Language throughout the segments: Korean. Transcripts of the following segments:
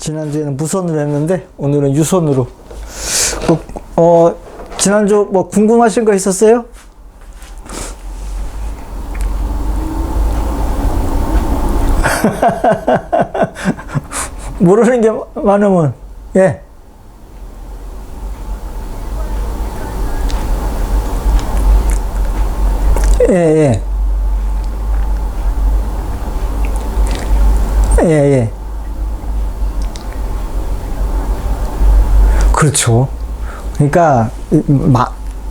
지난주에는 무선으로 했는데 오늘은 유선으로. 지난주 뭐 궁금하신 거 있었어요? 모르는 게 많으면 예. 예, 예. 예, 예. 그렇죠. 그러니까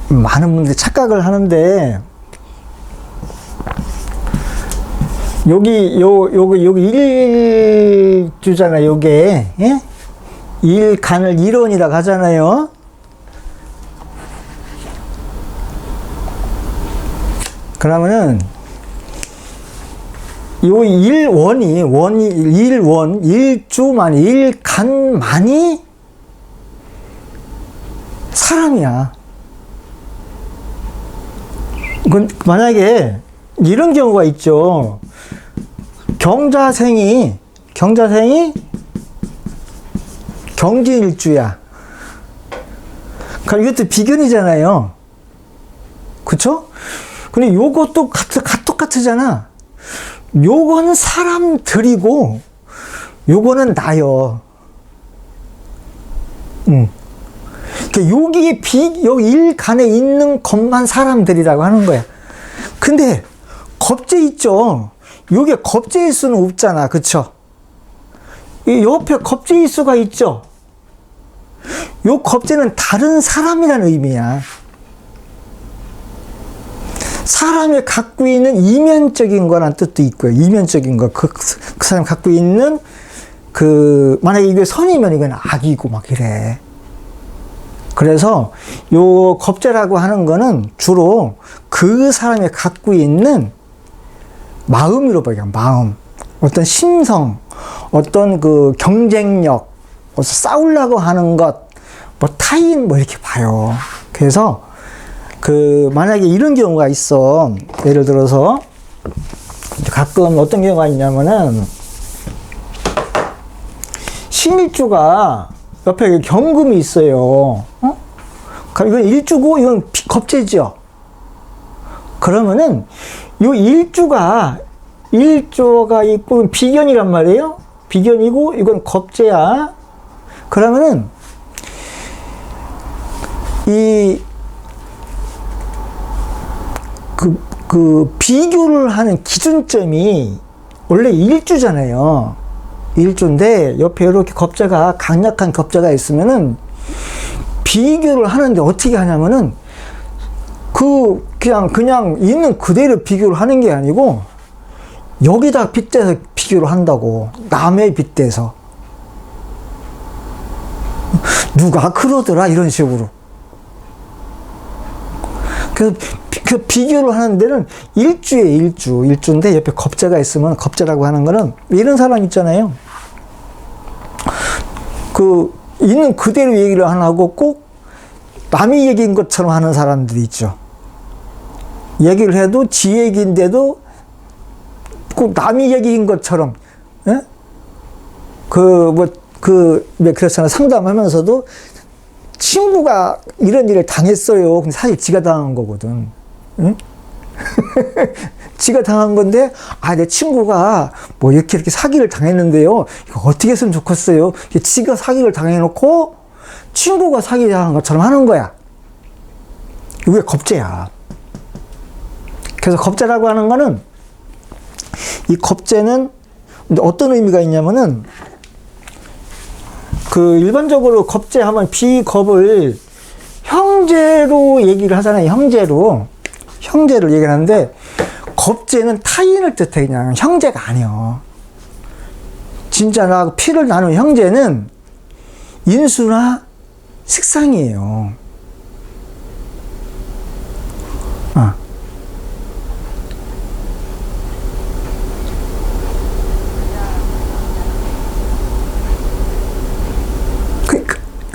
많은 분들이 착각을 하는데 여기 일주잖아. 요게 예? 일간을 일원이라고 하잖아요. 그러면은 요 일주만이 일간만이 사람이야. 만약에 이런 경우가 있죠. 경자생이 경진일주야. 그럼 이것도 비견이잖아요. 그쵸? 근데 요것도 똑같으잖아. 요거는 사람들이고 요거는 나요. 여기 여기 일간에 있는 것만 사람들이라고 하는 거야. 근데 겁재 있죠. 요게 겁재일 수는 없잖아. 그쵸? 이 옆에 겁재일 수가 있죠. 요 겁재는 다른 사람이라는 의미야. 사람이 갖고 있는 이면적인 거란 뜻도 있고요. 이면적인 거. 그 사람이 갖고 있는 만약에 이게 선이면 이건 악이고 막 이래. 그래서 요 겁재라고 하는 거는 주로 그 사람이 갖고 있는 마음으로 봐요. 마음. 어떤 심성, 어떤 그 경쟁력, 싸우려고 하는 것, 뭐 타인 뭐 이렇게 봐요. 그래서 만약에 이런 경우가 있어. 예를 들어서 가끔 어떤 경우가 있냐면은 신일주가 옆에 경금이 있어요. 이건 일주고 이건 겁재죠. 그러면은 요 일주가 있고 비견이란 말이에요. 비견이고 이건 겁재야. 그러면은 비교를 하는 기준점이 원래 일주잖아요. 일주인데 옆에 이렇게 겁재가 강력한 겁재가 있으면은 비교를 하는데 어떻게 하냐면은 그냥 있는 그대로 비교를 하는 게 아니고 여기다 빗대서 비교를 한다고. 남의 빗대서 누가 그러더라 이런 식으로. 그래서 비교를 하는 데는 일주인데 옆에 겁재가 있으면 겁재라고 하는 거는 이런 사람 있잖아요. 있는 그대로 얘기를 안 하고 꼭 남이 얘기인 것처럼 하는 사람들이 있죠. 얘기를 해도 지 얘기인데도 꼭 남이 얘기인 것처럼, 예? 그렇잖아. 상담하면서도 친구가 이런 일을 당했어요. 근데 사실 지가 당한 거거든. 응? 지가 당한 건데, 내 친구가 뭐 이렇게 사기를 당했는데요. 이거 어떻게 했으면 좋겠어요. 지가 사기를 당해놓고 친구가 사기 당한 것처럼 하는 거야. 이게 겁재야. 그래서 겁재라고 하는 거는, 이 겁재는 어떤 의미가 있냐면은, 일반적으로 겁재 하면 비겁을 형제로 얘기를 하잖아요. 형제를 얘기를 하는데, 겁재는 타인을 뜻해. 그냥 형제가 아니요. 진짜 나하고 피를 나눈 형제는 인수나 식상이에요.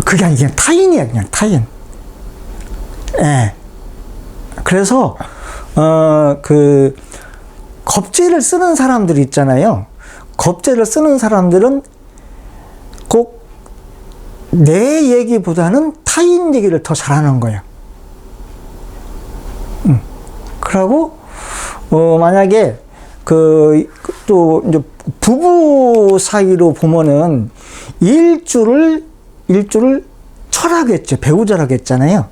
그게 아니라 그냥 타인이야. 그냥 타인. 예. 그래서 겁재를 쓰는 사람들이 있잖아요. 겁재를 쓰는 사람들은 내 얘기보다는 타인 얘기를 더 잘하는 거예요. 그러고 만약에 또 이제 부부 사이로 보면은 일주를 철하겠죠. 배우자라고 했잖아요.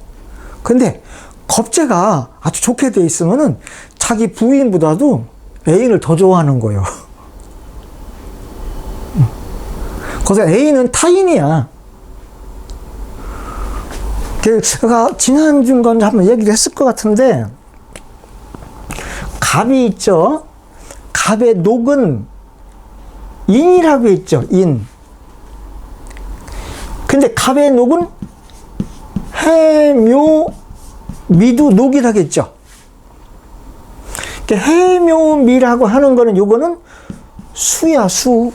근데 겁재가 아주 좋게 돼 있으면은 자기 부인보다도 애인을 더 좋아하는 거예요. 그래서 애인은 타인이야. 제가 지난주인가 한번 얘기를 했을 것 같은데, 갑이 있죠. 갑의 녹은 인이라고 했죠. 인. 근데 갑의 녹은 해묘 미도 녹이라고 했죠. 해묘미라고 하는 거는 요거는 수야, 수.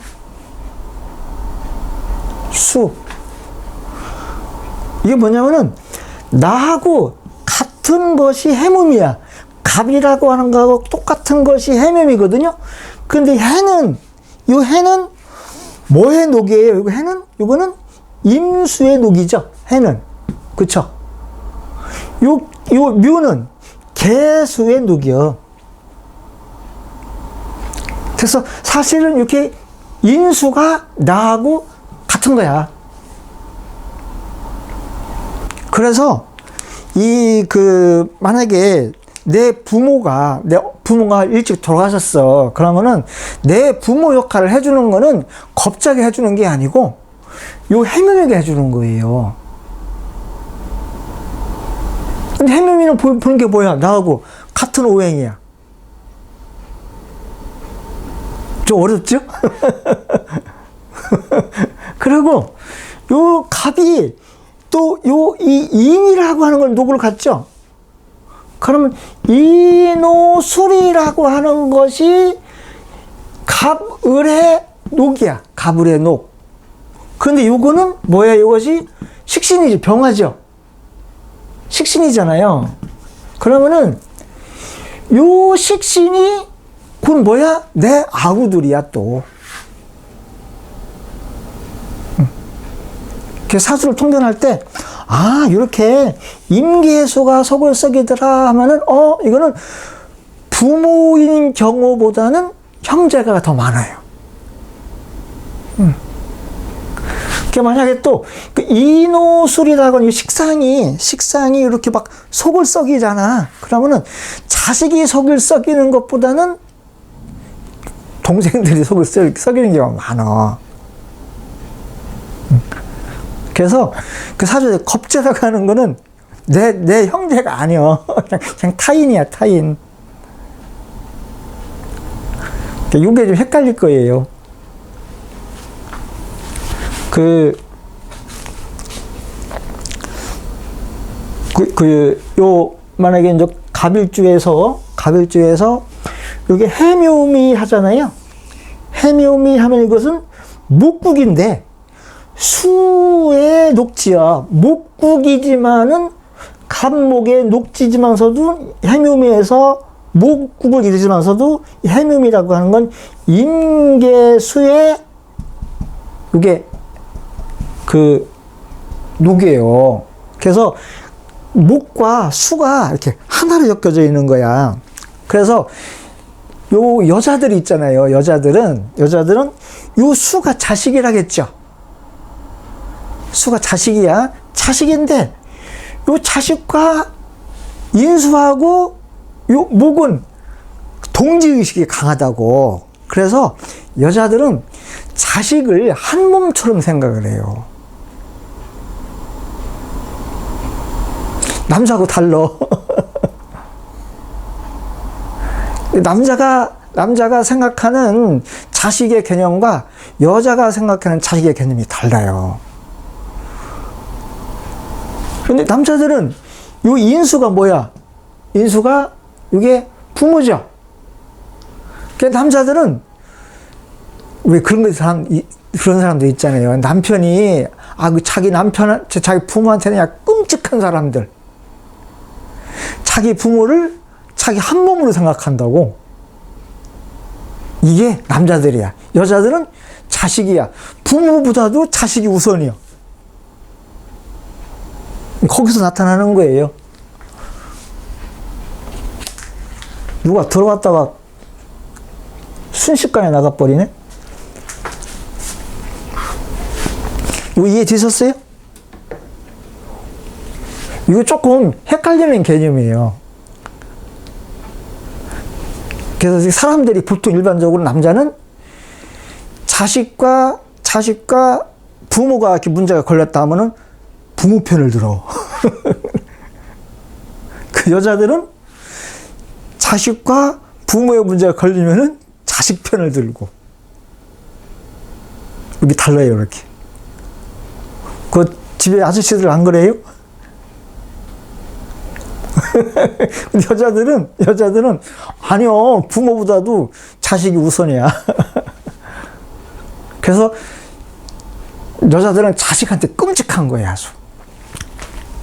이게 뭐냐면은 나하고 같은 것이 해묘미야. 갑이라고 하는 거하고 똑같은 것이 해묘미거든요. 근데 해는 뭐의 녹이에요? 요거는 임수의 녹이죠. 해는. 그쵸? 요 묘는 개수의 녹이요. 그래서 사실은 이렇게 인수가 나하고 같은 거야. 그래서 만약에 내 부모가 일찍 돌아가셨어. 그러면은 내 부모 역할을 해주는 거는 겁자게 해주는 게 아니고 요 해묘미가 해주는 거예요. 근데 해묘미는 보는 게 뭐야? 나하고 같은 오행이야. 좀 어렵죠? 그리고 요 갑이 또 이 인이라고 하는 걸 녹을 갖죠? 그러면 인오술이라고 하는 것이 갑을의 녹이야. 갑을의 녹. 근데 요거는 뭐야? 이것이 식신이지. 병화죠. 식신이잖아요. 그러면은 요 식신이 그건 뭐야? 내 아우들이야 또. 사주를 통변할 때 이렇게 임계수가 속을 썩이더라 하면은 이거는 부모인 경우보다는 형제가 더 많아요. 만약에 또 인오술이라고 하는 식상이 이렇게 막 속을 썩이잖아. 그러면은 자식이 속을 썩이는 것보다는 동생들이 속을 썩이는 경우가 많아. 그래서 그 사주에 겁재라고 하는 거는 내 형제가 아니야. 그냥 타인이야, 타인. 이게 좀 헷갈릴 거예요. 만약에 이제 갑일주에서 요게 해묘미 하잖아요. 해묘미 하면 이것은 목국인데, 수의 녹지야. 목국이지만은 갑목의 녹지지만서도 해묘미에서 목국을 이루지만서도 해묘미라고 하는 건 임계수의 이게 녹이에요. 그래서 목과 수가 이렇게 하나로 엮여져 있는 거야. 그래서 요 여자들이 있잖아요. 여자들은 요 수가 자식이라겠죠. 수가 자식이야. 자식인데 요 자식과 인수하고 요 목은 동지의식이 강하다고. 그래서 여자들은 자식을 한 몸처럼 생각을 해요. 남자하고 달라. 남자가 생각하는 자식의 개념과 여자가 생각하는 자식의 개념이 달라요. 근데 남자들은 요 인수가 뭐야? 인수가 이게 부모죠. 남자들은 왜 그런 사람도 있잖아요. 남편이 자기 부모한테는 야 끔찍한 사람들. 자기 부모를 자기 한 몸으로 생각한다고. 이게 남자들이야. 여자들은 자식이야. 부모보다도 자식이 우선이야. 거기서 나타나는 거예요. 누가 들어갔다가 순식간에 나가버리네? 이거 이해되셨어요? 이거 조금 헷갈리는 개념이에요. 그래서 사람들이 보통 일반적으로 남자는 자식과 부모가 이렇게 문제가 걸렸다 하면은 부모 편을 들어. 그 여자들은 자식과 부모의 문제가 걸리면은 자식 편을 들고. 여기 달라요, 이렇게. 그 집에 아저씨들 안 그래요? 여자들은 아니요, 부모보다도 자식이 우선이야. 그래서 여자들은 자식한테 끔찍한 거예요, 아주.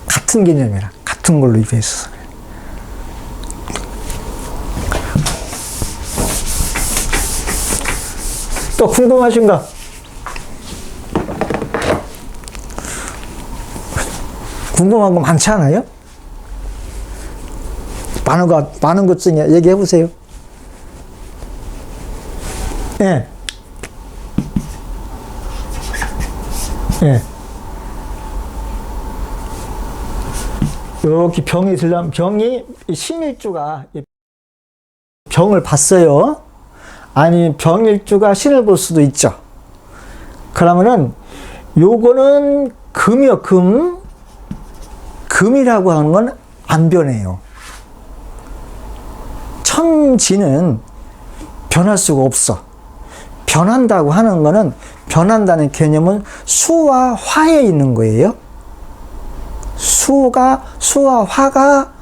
같은 개념이라, 같은 걸로 입에 있어서. 또 궁금하신가? 궁금한 거 많지 않아요? 많은 것 중에 얘기해 보세요. 예. 예. 이렇게 병이 신일주가 병을 봤어요. 아니, 병일주가 신을 볼 수도 있죠. 그러면은 요거는 금이요, 금. 금이라고 하는 건 안 변해요. 천지는 변할 수가 없어. 변한다고 하는 거는, 변한다는 개념은 수와 화에 있는 거예요. 수와 화가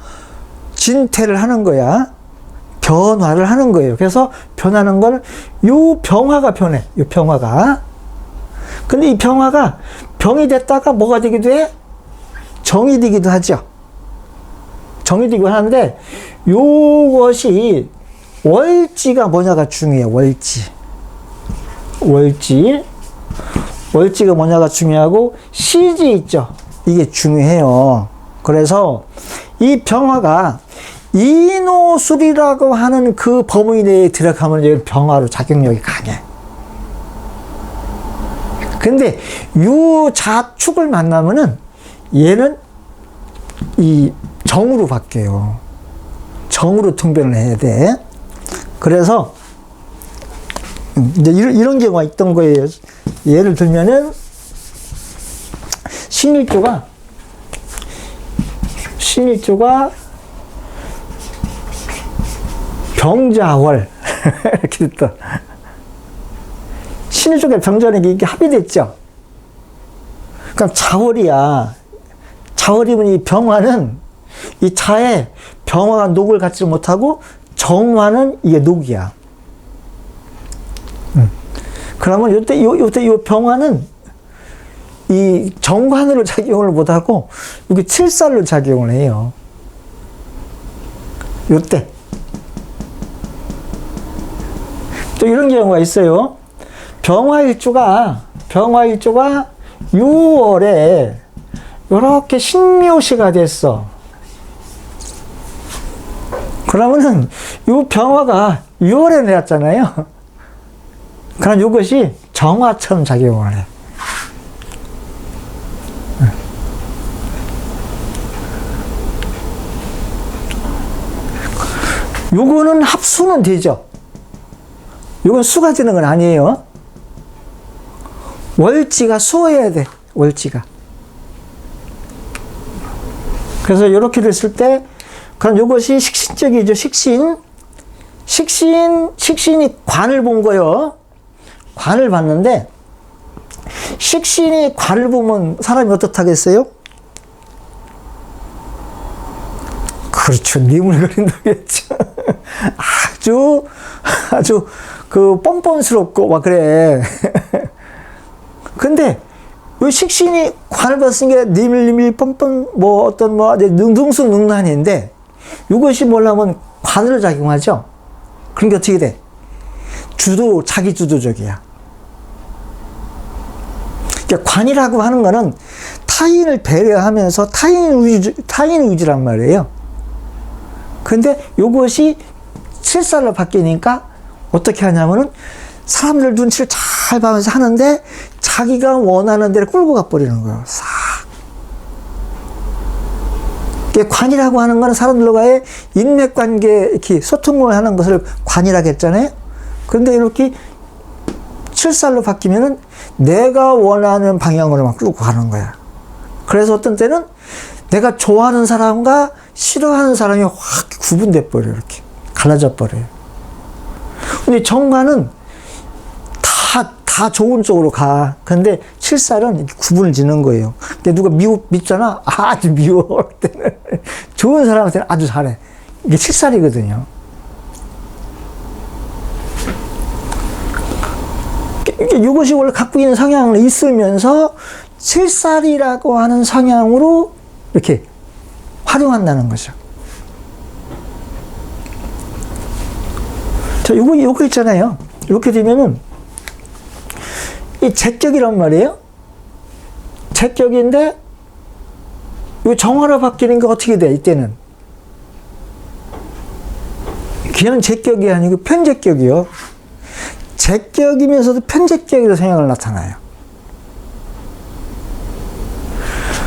진퇴를 하는 거야. 변화를 하는 거예요. 그래서 변하는 건 요 병화가 변해. 요 병화가. 근데 이 병화가 병이 됐다가 뭐가 되기도 해? 정이 되기도 하죠. 정이 되기도 하는데 요것이 월지가 뭐냐가 중요해요. 월지가 뭐냐가 중요하고 시지 있죠. 이게 중요해요. 그래서 이 병화가 인호술이라고 하는 그 범위 내에 들어가면 병화로 작용력이 강해. 근데 요 자축을 만나면은 얘는 이 정으로 바뀌어요. 정으로 통변을 해야 돼. 그래서 이제 이런 경우가 있던 거예요. 예를 들면은 신일주가 병자월 이렇게 됐다. 신일주가 병자월이 이게 합의됐죠. 그러니까 자월이야. 자월이면 이 병화는 이 자에 병화가 녹을 갖지 못하고 정화는 이게 녹이야. 그러면 요때 요 병화는 이 정관으로 작용을 못하고 여기 칠살로 작용을 해요. 요때. 또 이런 경우가 있어요. 병화일주가 6월에 이렇게 신묘시가 됐어. 그러면은 이 병화가 6월에 내렸잖아요. 그럼 이것이 정화처럼 작용을 해. 요거는 합수는 되죠. 요건 수가 되는 건 아니에요. 월지가 수어야 돼. 월지가. 그래서 이렇게 됐을 때 그럼 이것이 식신적이죠. 식신이 관을 본 거요. 관을 봤는데 식신이 관을 보면 사람이 어떻다겠어요? 그렇죠. 니물거린다겠죠. 아주 그 뻔뻔스럽고 막 그래. 근데 이 식신이 관을 봤으니까 니밀니밀 뻔뻔 뭐 어떤 뭐 능둥수능란인데 이것이 뭐냐면 관으로 작용하죠. 그러니까 어떻게 돼? 자기 주도적이야. 그러니까 관이라고 하는 거는 타인을 배려하면서 타인 위주란 말이에요. 근데 요것이 실살로 바뀌니까 어떻게 하냐면은 사람들 눈치를 잘 봐면서 하는데 자기가 원하는 대로 끌고 가버리는 거예요. 싹. 관이라고 하는 거는 사람들과의 인맥관계, 이렇게 소통을 하는 것을 관이라고 했잖아요. 그런데 이렇게 칠살로 바뀌면은 내가 원하는 방향으로만 끌고 가는 거야. 그래서 어떤 때는 내가 좋아하는 사람과 싫어하는 사람이 확 구분돼 버려요. 이렇게 갈라져 버려요. 근데 정관은 다 좋은 쪽으로 가. 근데 칠살은 이렇게 구분을 짓는 거예요. 근데 누가 밉잖아? 아주 미워. 때는 좋은 사람한테는 아주 잘해. 이게 칠살이거든요. 이것이 원래 갖고 있는 성향을 있으면서 칠살이라고 하는 성향으로 이렇게 활용한다는 거죠. 자, 요거 있잖아요. 이렇게 되면은 이 제격이란 말이에요. 제격인데 이 정화로 바뀌는 게 어떻게 돼? 이때는 그냥 제격이 아니고 편제격이요. 제격이면서도 편제격으로 성향을 나타나요.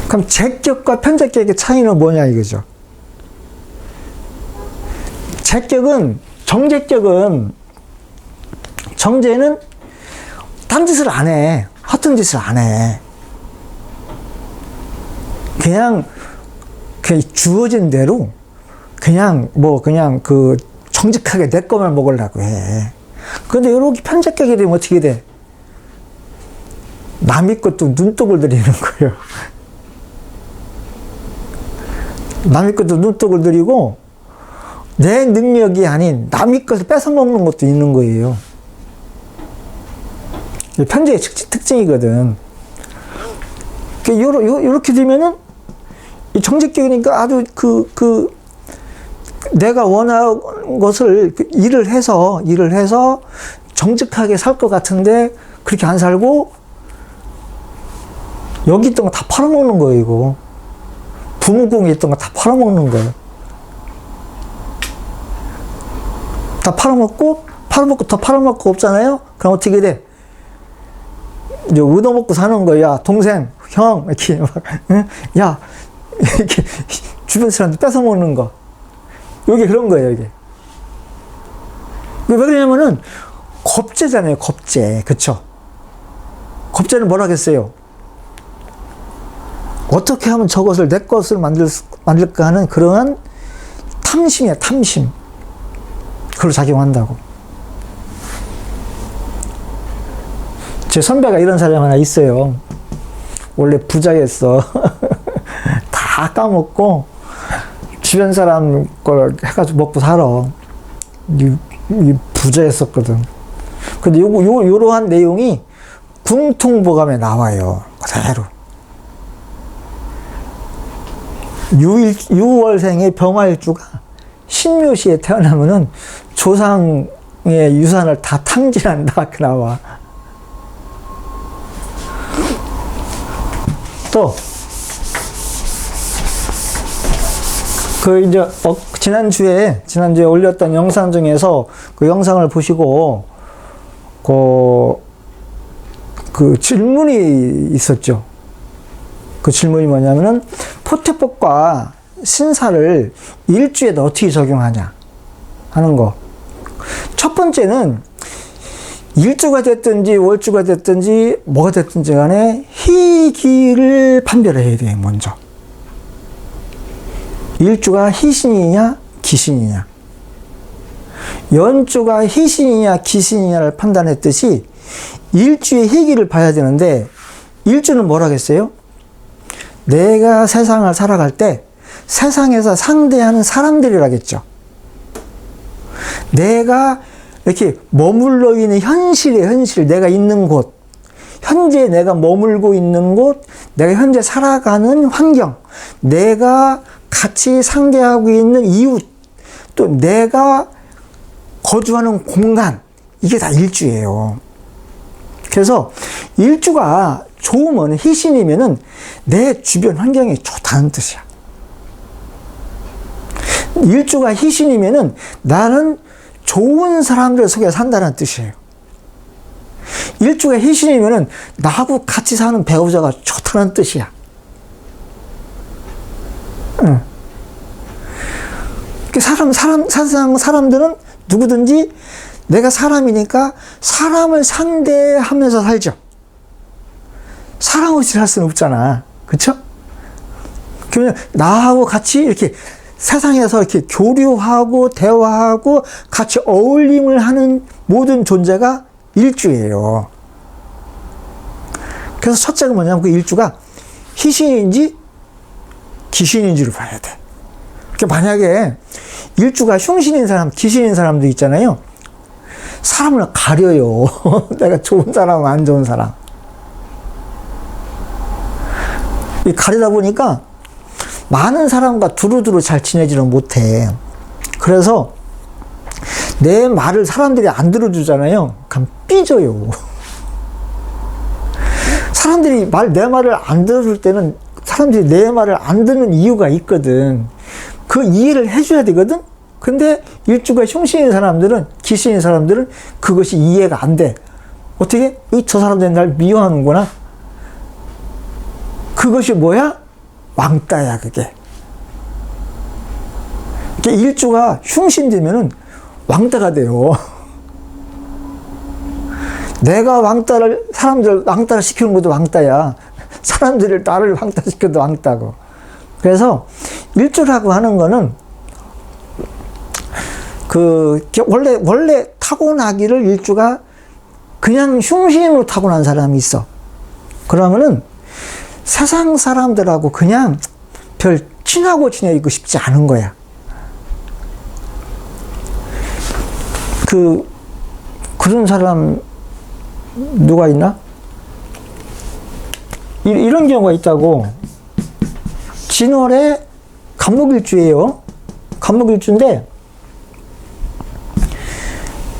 그럼 제격과 편제격의 차이는 뭐냐 이거죠. 제격은 정제는 딴 짓을 안 해. 허튼 짓을 안 해. 그냥 주어진 대로 그냥 정직하게 내 것만 먹으려고 해. 근데 이렇게 편제격이 되면 어떻게 돼? 남의 것도 눈독을 들이는 거예요. 남의 것도 눈독을 들이고 내 능력이 아닌 남의 것을 뺏어 먹는 것도 있는 거예요. 편제의 특징이거든. 요렇게 되면은 정직격이니까 아주 내가 원하는 것을 일을 해서 정직하게 살 것 같은데 그렇게 안 살고 여기 있던 거 다 팔아먹는 거예요, 이거. 부무공에 있던 거 다 팔아먹는 거예요. 다 팔아먹고 더 팔아먹고 없잖아요? 그럼 어떻게 돼? 이제 얻어먹고 사는 거야. 동생, 형, 이렇게 막, 응? 야, 이렇게 주변 사람들 뺏어먹는 거. 이게 그런 거예요, 이게. 왜 그러냐면은, 겁제잖아요, 겁제. 그쵸? 겁제는 뭐라 하겠어요? 어떻게 하면 저것을 내 것을 만들까 하는 그러한 탐심이야, 탐심. 그걸로 작용한다고. 제 선배가 이런 사람 하나 있어요. 원래 부자였어. 다 까먹고 주변 사람 걸 해가지고 먹고 살아. 이 부자였었거든. 근데 요러한 내용이 궁통보감에 나와요. 그대로. 6월생의 병화일주가 신묘시에 태어나면은 조상의 유산을 다 탕진한다. 그 나와. 또, 지난주에 올렸던 영상 중에서 그 영상을 보시고, 그 질문이 있었죠. 그 질문이 뭐냐면은, 포태법과 신사를 일주에다 어떻게 적용하냐 하는 거. 첫 번째는, 일주가 됐든지 월주가 됐든지 뭐가 됐든지 간에 희기를 판별해야 돼. 먼저 일주가 희신이냐 기신이냐, 연주가 희신이냐 기신이냐를 판단했듯이 일주의 희기를 봐야 되는데, 일주는 뭐라겠어요? 내가 세상을 살아갈 때 세상에서 상대하는 사람들이라겠죠. 내가 이렇게 머물러 있는 현실의 현실, 내가 있는 곳, 현재 내가 머물고 있는 곳, 내가 현재 살아가는 환경, 내가 같이 상대하고 있는 이웃, 또 내가 거주하는 공간, 이게 다 일주예요. 그래서 일주가 좋으면, 희신이면은 내 주변 환경이 좋다는 뜻이야. 일주가 희신이면은 나는 좋은 사람들 속에 산다는 뜻이에요. 일주가 희신이면은 나하고 같이 사는 배우자가 좋다는 뜻이야. 응. 세상 사람들은 누구든지 내가 사람이니까 사람을 상대하면서 살죠. 사람 없이 살 수는 없잖아. 그쵸? 그러면 나하고 같이 이렇게 세상에서 이렇게 교류하고 대화하고 같이 어울림을 하는 모든 존재가 일주예요. 그래서 첫째가 뭐냐면 그 일주가 희신인지 기신인지를 봐야 돼. 그러니까 만약에 일주가 흉신인 사람, 기신인 사람도 있잖아요. 사람을 가려요. 내가 좋은 사람, 안 좋은 사람. 가리다 보니까 많은 사람과 두루두루 잘 지내지는 못해. 그래서 내 말을 사람들이 안 들어주잖아요. 그럼 삐져요. 사람들이 내 말을 안 들어줄 때는 사람들이 내 말을 안 듣는 이유가 있거든. 그 이해를 해줘야 되거든. 근데 일주가 흉신인 사람들은, 기신인 사람들은 그것이 이해가 안 돼. 어떻게? 저 사람들이 날 미워하는구나. 그것이 뭐야? 왕따야, 그게. 일주가 흉신되면은 왕따가 돼요. 내가 사람들 왕따를 시키는 것도 왕따야. 사람들을 나를 왕따시켜도 왕따고. 그래서 일주라고 하는 거는 원래 타고나기를 일주가 그냥 흉신으로 타고난 사람이 있어. 그러면은 세상 사람들하고 그냥 별 친하고 지내고 싶지 않은 거야. 그런 사람 누가 있나? 이런 경우가 있다고. 진월에 간목일주예요. 간목일주인데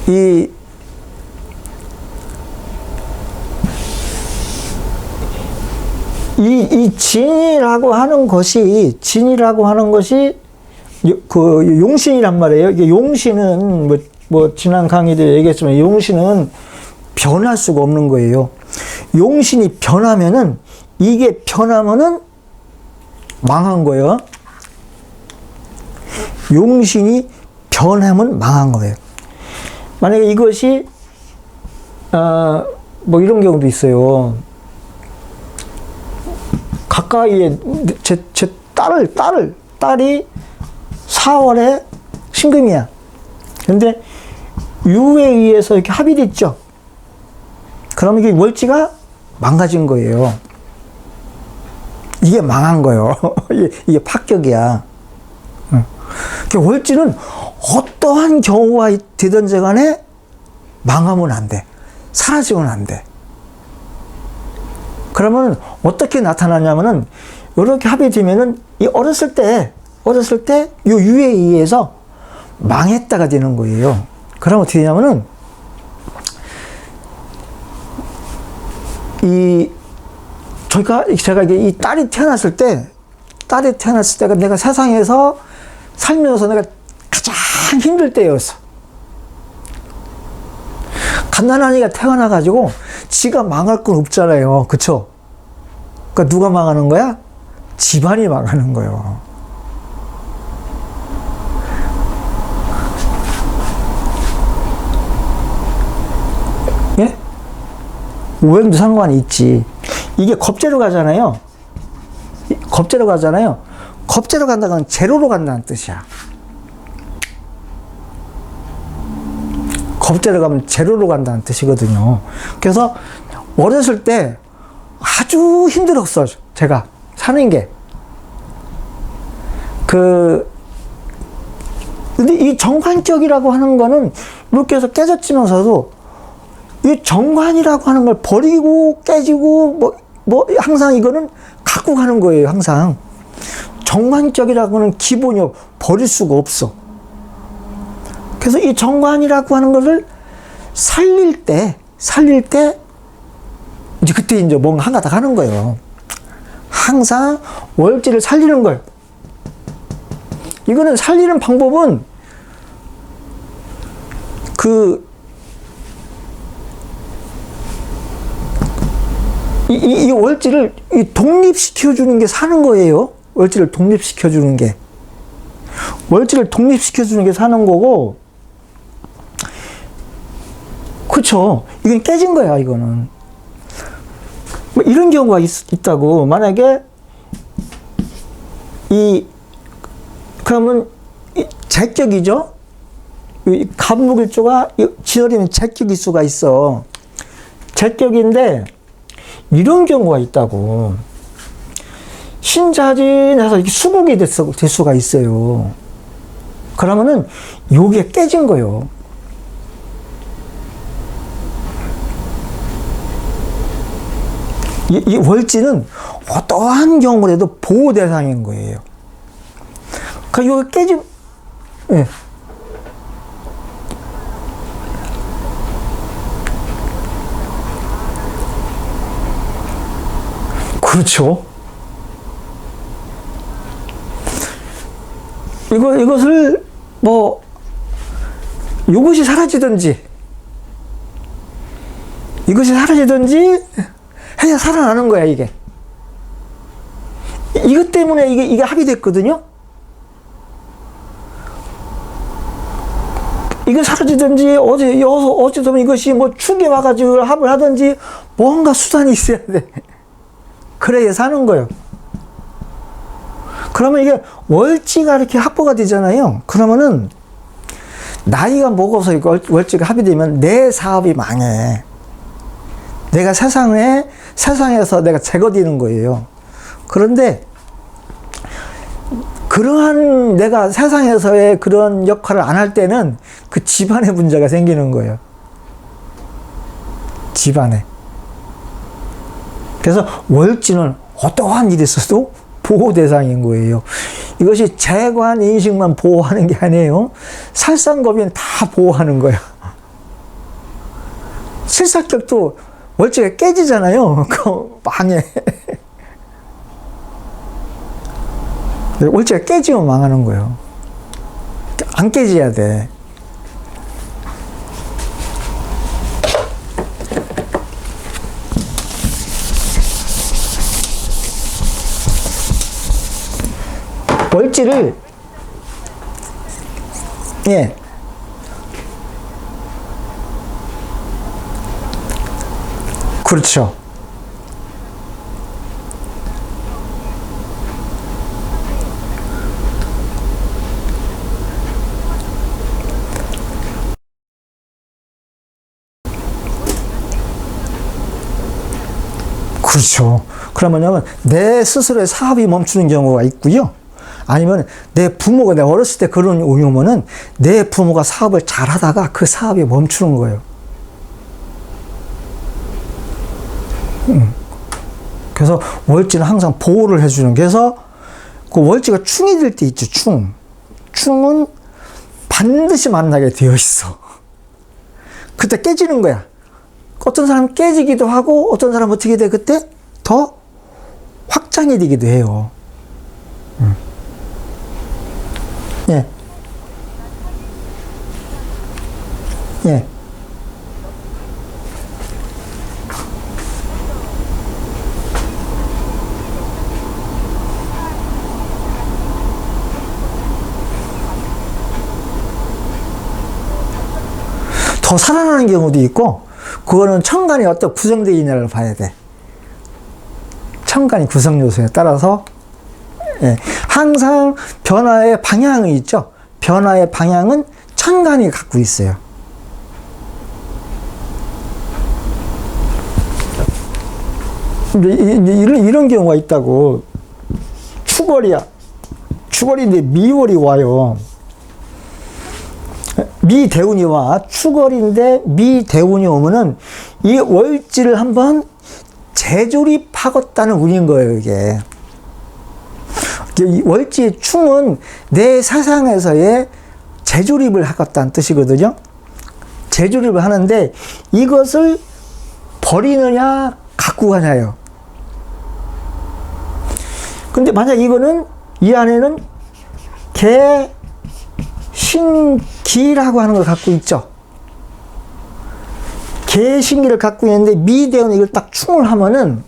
이 진이라고 하는 것이 그 용신이란 말이에요. 이게 용신은 뭐 지난 강의도 얘기했지만 용신은 변할 수가 없는 거예요. 용신이 변하면은 이게 변하면은 망한 거예요. 용신이 변하면 망한 거예요. 만약에 이것이 뭐 이런 경우도 있어요. 가까이에 제 딸이 4월에 신금이야. 근데 유에 의해서 이렇게 합의됐죠. 그러면 이게 월지가 망가진 거예요. 이게 망한 거예요. 이게 파격이야. 월지는 어떠한 경우가 되든지 간에 망하면 안 돼. 사라지면 안 돼. 그러면 어떻게 나타나냐면은 이렇게 합의되면은 이 어렸을 때 이 유에 의해서 망했다가 되는 거예요. 그럼 어떻게 되냐면은 제가 이 딸이 태어났을 때가 내가 세상에서 살면서 내가 가장 힘들 때였어. 갓난아기가 태어나가지고 지가 망할 건 없잖아요. 그쵸? 그러니까 누가 망하는 거야? 집안이 망하는 거예요. 예? 오행도 상관이 있지. 이게 겁재로 가잖아요. 겁재로 간다는 건 제로로 간다는 뜻이야. 겁재로 가면 제로로 간다는 뜻이거든요. 그래서 어렸을 때 아주 힘들었어. 제가 사는 게. 근데 이 정관격이라고 하는 거는 이렇게 해서 깨졌지만서도 이 정관이라고 하는 걸 버리고 깨지고 뭐 항상 이거는 갖고 가는 거예요. 항상. 정관격이라고 하는 기본이 버릴 수가 없어. 그래서 이 정관이라고 하는 것을 살릴 때 이제 그때 이제 뭔가 한가닥 하는 거예요. 항상 월지를 살리는 거예요. 이거는 살리는 방법은 이 월지를 독립시켜 주는 게 사는 거예요. 월지를 독립시켜 주는 게. 월지를 독립시켜 주는 게 사는 거고, 그쵸. 이건 깨진 거야, 이거는. 뭐 이런 경우가 있다고. 만약에, 그러면, 제격이죠? 갑목일조가 진월이면 제격일 수가 있어. 제격인데, 이런 경우가 있다고. 신자진해서 수국이 될 수가 있어요. 그러면은, 요게 깨진 거예요. 이 월지는 어떠한 경우라도 보호 대상인 거예요. 그러니까 이거 깨지, 예. 그렇죠. 이것을 이것이 사라지든지 해야 살아나는 거야, 이게. 이것 때문에 이게 합의됐거든요? 이거 사라지든지, 어쩌면 이것이 축에 와가지고 합을 하든지, 뭔가 수단이 있어야 돼. 그래야 사는 거예요. 그러면 이게 월지가 이렇게 확보가 되잖아요. 그러면은, 나이가 먹어서 월지가 합의되면 내 사업이 망해. 내가 세상에서 내가 제거되는 거예요. 그런데 그러한 내가 세상에서의 그런 역할을 안 할 때는 그 집안에 문제가 생기는 거예요. 집안에. 그래서 월지는 어떠한 일이 있어도 보호 대상인 거예요. 이것이 재관 인식만 보호하는 게 아니에요. 살상법인 다 보호하는 거예요. 실사격도 월지가 깨지잖아요. 그 망해. 월지가 깨지면 망하는 거예요. 안 깨져야 돼. 월지를, 예. 그렇죠. 그렇죠. 그러면요, 내 스스로의 사업이 멈추는 경우가 있고요. 아니면 내 부모가, 내가 어렸을 때 그런 오면은 내 부모가 사업을 잘 하다가 그 사업이 멈추는 거예요. 그래서 월지는 항상 보호를 해주는. 그래서 그 월지가 충이 될 때 있죠, 충. 충은 반드시 만나게 되어 있어. 그때 깨지는 거야. 어떤 사람은 깨지기도 하고, 어떤 사람은 어떻게 돼? 그때 더 확장이 되기도 해요. 예. 예. 더 살아나는 경우도 있고, 그거는 천간이 어떻게 구성되어 있냐를 봐야 돼. 천간이 구성 요소에 따라서, 예. 항상 변화의 방향이 있죠. 변화의 방향은 천간이 갖고 있어요. 이런 경우가 있다고. 추월이야. 추월인데 미월이 와요. 미대운이 와. 추월인데 미대운이 오면은 이 월지를 한번 재조립하겠다는 운인 거예요, 이게. 이 월지의 충은 내 사상에서의 재조립을 하겠다는 뜻이거든요. 재조립을 하는데 이것을 버리느냐, 갖고 가냐요. 근데 만약 이거는, 이 안에는 개신기라고 하는 걸 갖고 있죠. 개신기를 갖고 있는데 미대원 이걸 딱 충을 하면은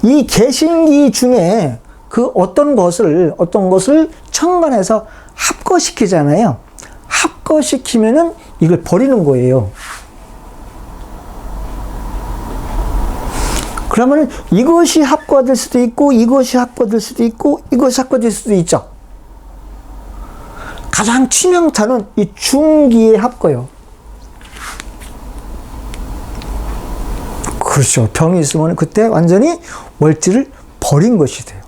이 개신기 중에 그 어떤 것을 천간에서 합거시키잖아요. 합거시키면은 이걸 버리는 거예요. 그러면은 이것이 합거될 수도 있고, 이것이 합거될 수도 있고, 이것이 합거될 수도 있죠. 가장 치명타는 이 중기의 합거요. 그렇죠. 병이 있으면 그때 완전히 월지를 버린 것이 돼요.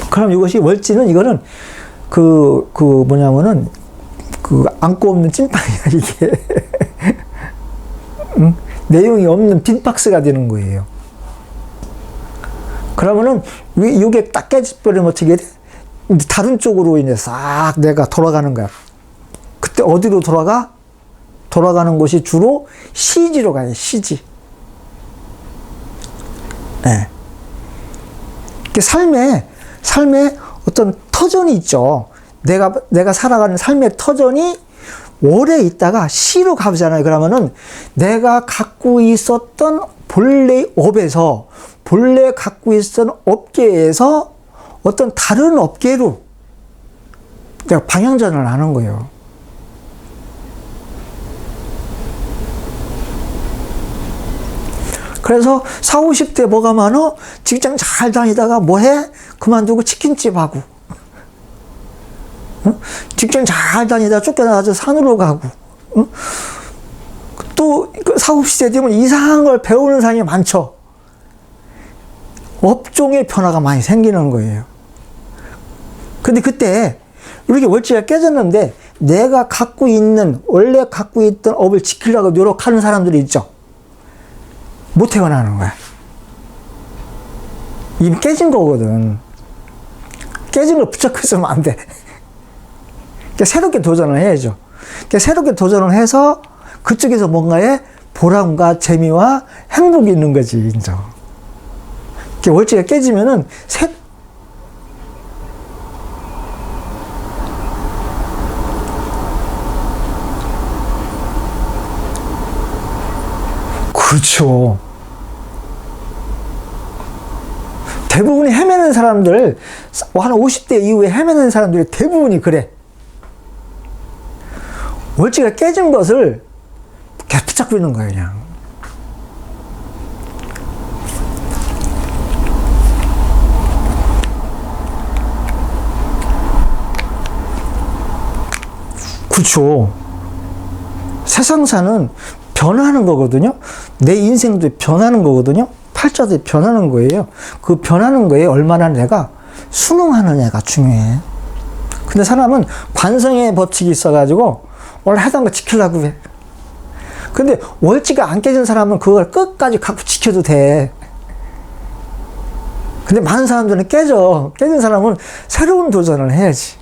그럼 이것이 월지는 이거는 뭐냐면은 안고 없는 찐빵이야, 이게. 응? 내용이 없는 빈 박스가 되는 거예요. 그러면은 이게 딱 깨져버리면 어떻게 돼? 다른 쪽으로 이제 싹 내가 돌아가는 거야. 그때 어디로 돌아가? 돌아가는 곳이 주로 시지로 가요, 시지. 네. 삶에 어떤 터전이 있죠. 내가 살아가는 삶의 터전이 오래 있다가 시로 가잖아요. 그러면은 내가 갖고 있었던 본래 업에서, 본래 갖고 있었던 업계에서 어떤 다른 업계로 내가 방향전환을 하는 거예요. 그래서 40, 50대 뭐가 많어? 직장 잘 다니다가 뭐해? 그만두고 치킨집 하고. 응? 직장 잘 다니다가 쫓겨나서 산으로 가고. 응? 또 40, 50대 되면 이상한 걸 배우는 사람이 많죠. 업종의 변화가 많이 생기는 거예요. 근데 그때 이렇게 월지가 깨졌는데 내가 원래 갖고 있던 업을 지키려고 노력하는 사람들이 있죠. 못 태어나는 거야. 이미 깨진 거거든. 깨진 걸 붙잡고 있으면 안 돼. 그러니까 새롭게 도전을 해야죠. 그러니까 새롭게 도전을 해서 그쪽에서 뭔가의 보람과 재미와 행복이 있는 거지, 이제. 그러니까 월지가 깨지면은 그렇죠. 대부분이 헤매는 사람들, 한 50대 이후에 헤매는 사람들이 대부분이 그래. 월지가 깨진 것을 계속 붙잡고 있는 거예요, 그냥. 그렇죠. 세상사는 변하는 거거든요. 내 인생도 변하는 거거든요. 팔자도 변하는 거예요. 그 변하는 거에 얼마나 내가 순응하느냐가 중요해. 근데 사람은 관성의 법칙이 있어가지고 원래 하던 거 지키려고 해. 근데 월지가 안 깨진 사람은 그걸 끝까지 갖고 지켜도 돼. 근데 많은 사람들은 깨져. 깨진 사람은 새로운 도전을 해야지.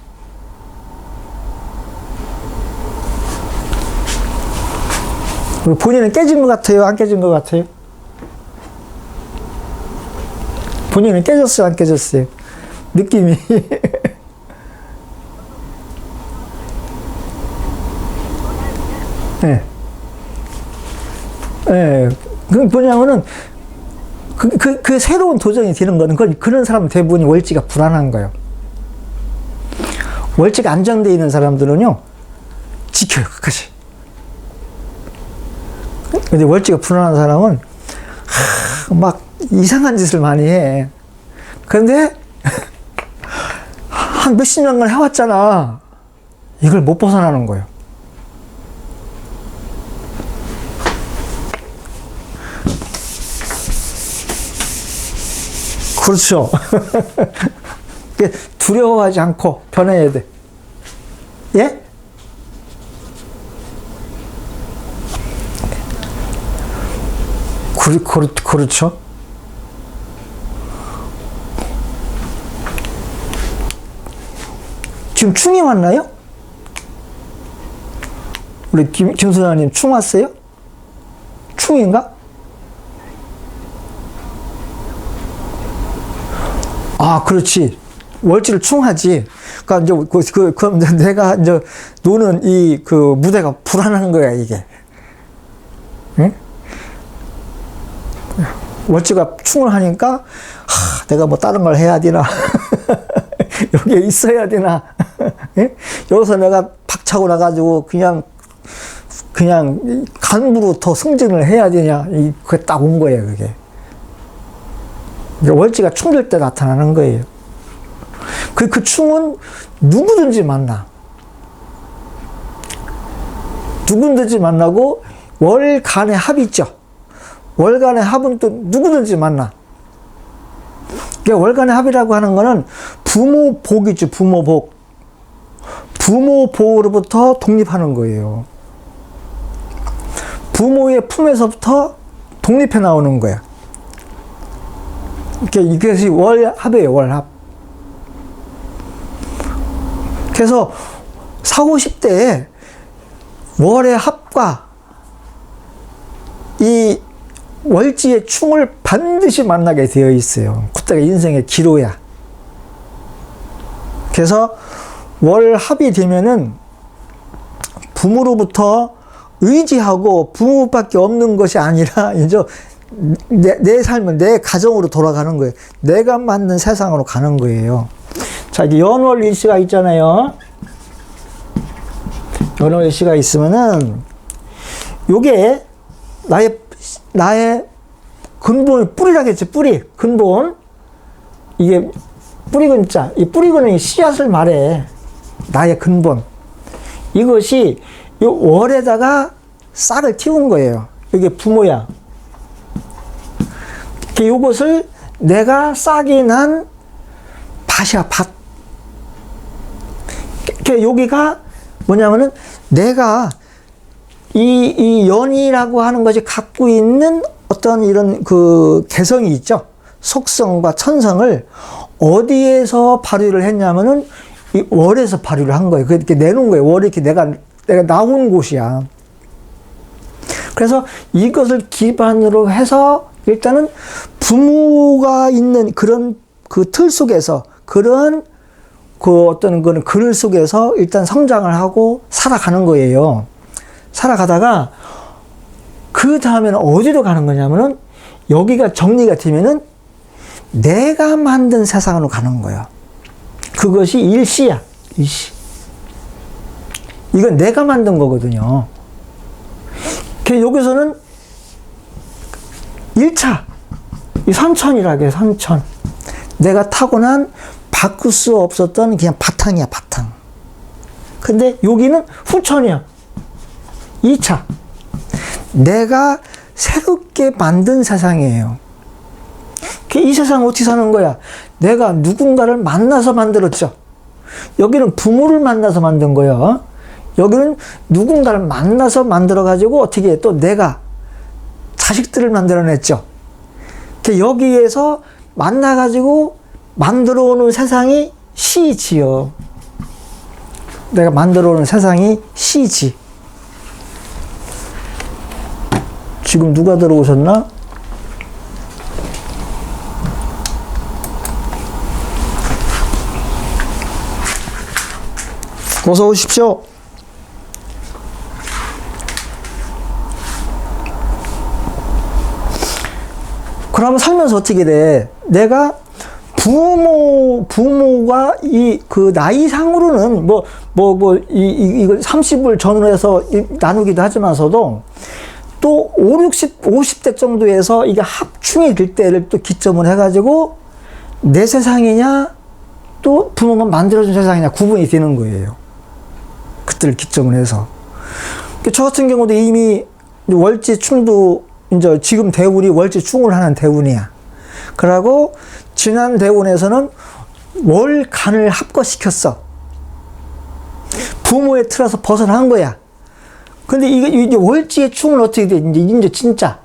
본인은 깨진 것 같아요? 안 깨진 것 같아요? 본인은 깨졌어요? 안 깨졌어요? 느낌이. 네. 네. 그 뭐냐면은, 그 새로운 도전이 되는 거는 그런 사람은 대부분이 월지가 불안한 거예요. 월지가 안정되어 있는 사람들은요, 지켜요, 끝까지. 근데 월지가 불안한 사람은 막 이상한 짓을 많이 해. 그런데 한 몇십 년간 해왔잖아. 이걸 못 벗어나는 거예요. 그렇죠. 두려워하지 않고 변해야 돼. 예? 그렇죠. 지금 충이 왔나요? 우리 김수장님 충 왔어요? 충인가? 아, 그렇지. 월지를 충하지. 그러니까 이제 내가 이제 노는 이 그 무대가 불안한 거야, 이게. 응? 월지가 충을 하니까, 내가 뭐 다른 걸 해야 되나? 여기에 있어야 되나? 예? 여기서 내가 박차고 나가지고 그냥 간부로 더 승진을 해야 되냐? 그게 딱 온 거예요, 그게. 월지가 충될 때 나타나는 거예요. 그 충은 누구든지 만나. 누구든지 만나고 월간의 합이 있죠. 월간의 합은 또 누구든지 만나. 그러니까 월간의 합이라고 하는 거는 부모복이죠. 부모복. 부모복으로부터 독립하는 거예요. 부모의 품에서부터 독립해 나오는 거야. 이것이 월합이에요. 월합. 그래서 40, 50대에 월의 합과 이 월지의 충을 반드시 만나게 되어 있어요. 그때가 인생의 기로야. 그래서 월합이 되면은 부모로부터 의지하고 부모밖에 없는 것이 아니라 이제 내 삶은 내 가정으로 돌아가는 거예요. 내가 만든 세상으로 가는 거예요. 자, 이제 연월일시가 있잖아요. 연월일시가 있으면은 요게 나의 근본, 뿌리라겠지, 뿌리. 근본. 이게 뿌리근자. 이 뿌리근은 씨앗을 말해. 나의 근본. 이것이 이 월에다가 싹을 틔운 거예요. 이게 부모야. 이것을 내가 싹이 난 밭이야, 밭. 여기가 뭐냐면은 내가 이 연이라고 하는 것이 갖고 있는 어떤 이런 그 개성이 있죠. 속성과 천성을 어디에서 발휘를 했냐면은 이 월에서 발휘를 한 거예요. 그렇게 내놓은 거예요. 월이 이렇게 내가 나온 곳이야. 그래서 이것을 기반으로 해서 일단은 부모가 있는 그런 그 틀 속에서 그런 그 어떤 그런 글 속에서 일단 성장을 하고 살아가는 거예요. 살아가다가 그 다음에는 어디로 가는 거냐면은 여기가 정리가 되면은 내가 만든 세상으로 가는 거예요. 그것이 일시야. 일시. 이건 내가 만든 거거든요. 여기서는 1차 이 선천이라고 해요. 선천. 내가 타고난 바꿀 수 없었던 그냥 바탕이야. 바탕. 근데 여기는 후천이야. 2차. 내가 새롭게 만든 세상이에요. 이 세상은 어떻게 사는 거야? 내가 누군가를 만나서 만들었죠. 여기는 부모를 만나서 만든 거야. 여기는 누군가를 만나서 만들어가지고 어떻게 또 내가 자식들을 만들어냈죠. 여기에서 만나가지고 만들어 오는 세상이 시지요. 내가 만들어 오는 세상이 시지. 지금 누가 들어오셨나? 어서 오십시오. 그러면 살면서 어떻게 돼? 내가 부모가 그 나이상으로는 이걸 30을 전후로 해서 나누기도 하지만서도 또 50대 정도에서 이게 합충이 될 때를 또 기점을 해가지고 내 세상이냐 또 부모가 만들어준 세상이냐 구분이 되는 거예요. 그때를 기점을 해서. 저 같은 경우도 이미 월지충도 이제 지금 대운이 월지충을 하는 대운이야. 그러고 지난 대운에서는 월간을 합거시켰어. 부모의 틀에서 벗어난 거야. 근데 이게 월지의 충은 어떻게 돼? 이제 진짜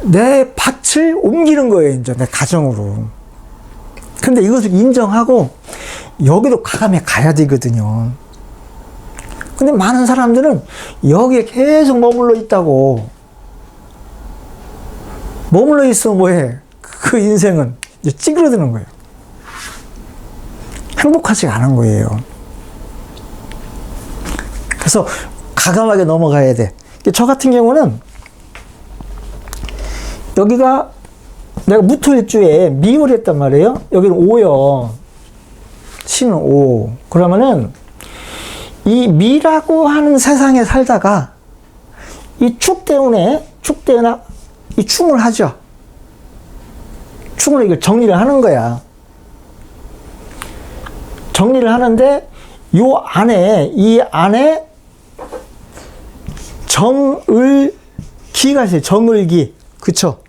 내 밭을 옮기는 거예요. 이제 내 가정으로. 근데 이것을 인정하고 여기도 과감히 가야 되거든요. 근데 많은 사람들은 여기에 계속 머물러 있다고. 머물러 있으면 뭐해? 그 인생은 이제 찌그러드는 거예요. 행복하지가 않은 거예요. 그래서 과감하게 넘어가야 돼. 저 같은 경우는 여기가 내가 무토일주에 미를 했단 말이에요. 여기는 오요. 신은 오. 그러면은 이 미라고 하는 세상에 살다가 이 축 때문에 이 충을 하죠. 충으로 이걸 정리를 하는 거야. 정리를 하는데 이 안에 정을기가 있어요. 정을기. 그쵸?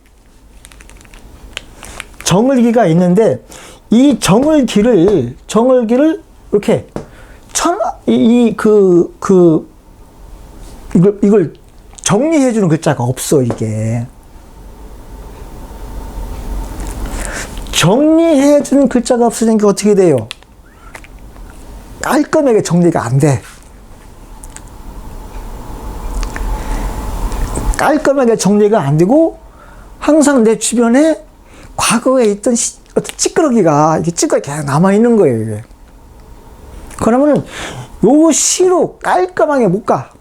정을기가 있는데 이 정을기를 이렇게 이걸 정리해주는 글자가 없어, 이게. 정리해주는 글자가 없으니까 어떻게 돼요? 깔끔하게 정리가 안 돼. 깔끔하게 정리가 안 되고, 항상 내 주변에 과거에 있던 어떤 찌끄러기가, 이게 찌끄러기가 계속 남아있는 거예요, 이게. 그러면은, 요 시로 깔끔하게 못 가.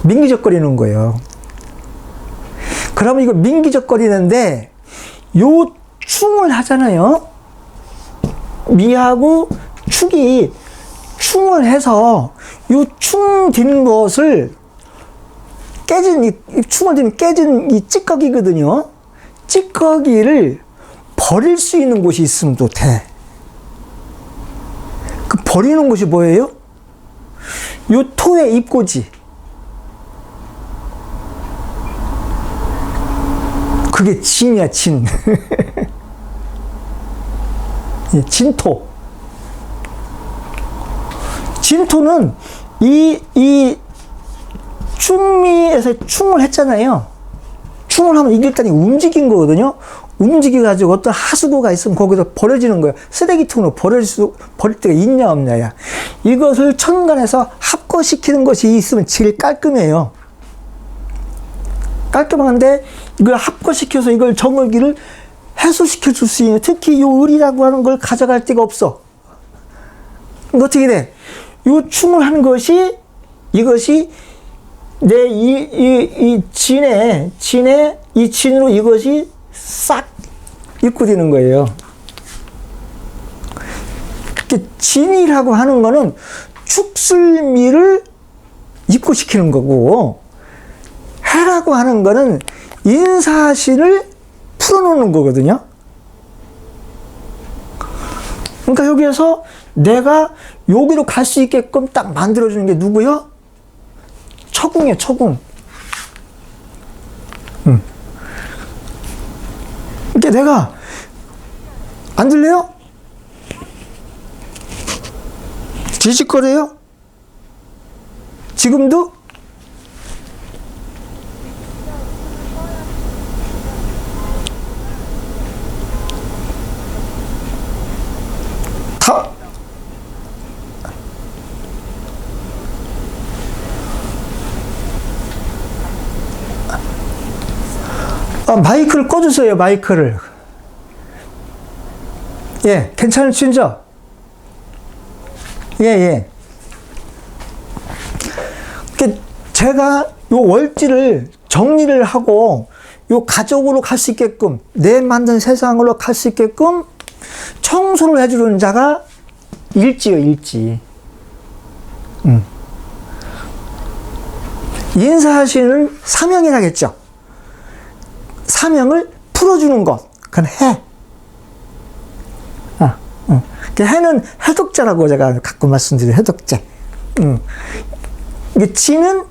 민기적거리는 거예요. 그러면 이거 민기적거리는데, 요 충을 하잖아요. 미하고 축이 충을 해서, 요 충 든 것을 충을 든 깨진 이 찌꺼기거든요. 찌꺼기를 버릴 수 있는 곳이 있으면 또 돼. 그 버리는 곳이 뭐예요? 요 토의 입고지. 그게 진이야, 진. 진토. 진토는 이 충미에서 충을 했잖아요. 충을 하면 이게 일단 움직인 거거든요. 움직여가지고 어떤 하수구가 있으면 거기서 버려지는 거예요. 쓰레기통으로 버릴 때가 있냐 없냐야. 이것을 천간에서 합거시키는 것이 있으면 제일 깔끔해요. 깔끔한데 이걸 합거시켜서 이걸 정을기를 해소시켜 줄 수 있는, 특히 이 을이라고 하는 걸 가져갈 데가 없어. 어떻게 돼? 이 충을 하는 것이, 이것이 내 이 진에 이 진으로 이것이 싹 입고되는 거예요. 진이라고 하는 거는 축술미를 입고시키는 거고, 해라고 하는 거는 인사신을 풀어놓는 거거든요. 그러니까 여기에서 내가 여기로 갈 수 있게끔 딱 만들어주는 게 누구요? 처궁이에요, 처궁. 이렇게 내가, 안 들려요? 뒤집거려요? 지금도? 마이크를 꺼주세요, 마이크를. 예, 괜찮으시죠? 예, 예. 제가 요 월지를 정리를 하고, 요 가족으로 갈 수 있게끔, 내 만든 세상으로 갈 수 있게끔 청소를 해주는 자가 일지요, 일지. 인사하시는 사명이라겠죠. 사명을 풀어주는 것, 그건 해. 해는 해독제라고 제가 가끔 말씀드린 해독제. 지는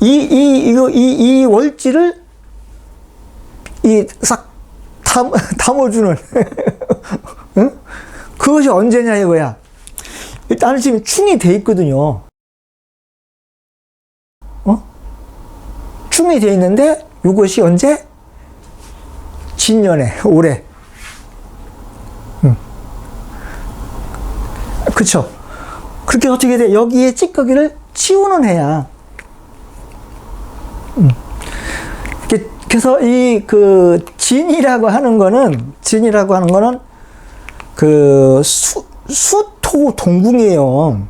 이 월지를 싹 담아주는. 그것이 언제냐 이거야. 일단은 지금 충이 돼 있거든요. 충이 돼 있는데 이것이 언제? 진년에, 올해. 그쵸? 그렇게 어떻게 돼? 여기에 찌꺼기를 치우는 해야. 그래서 진이라고 하는 거는 그 수토 동궁이에요.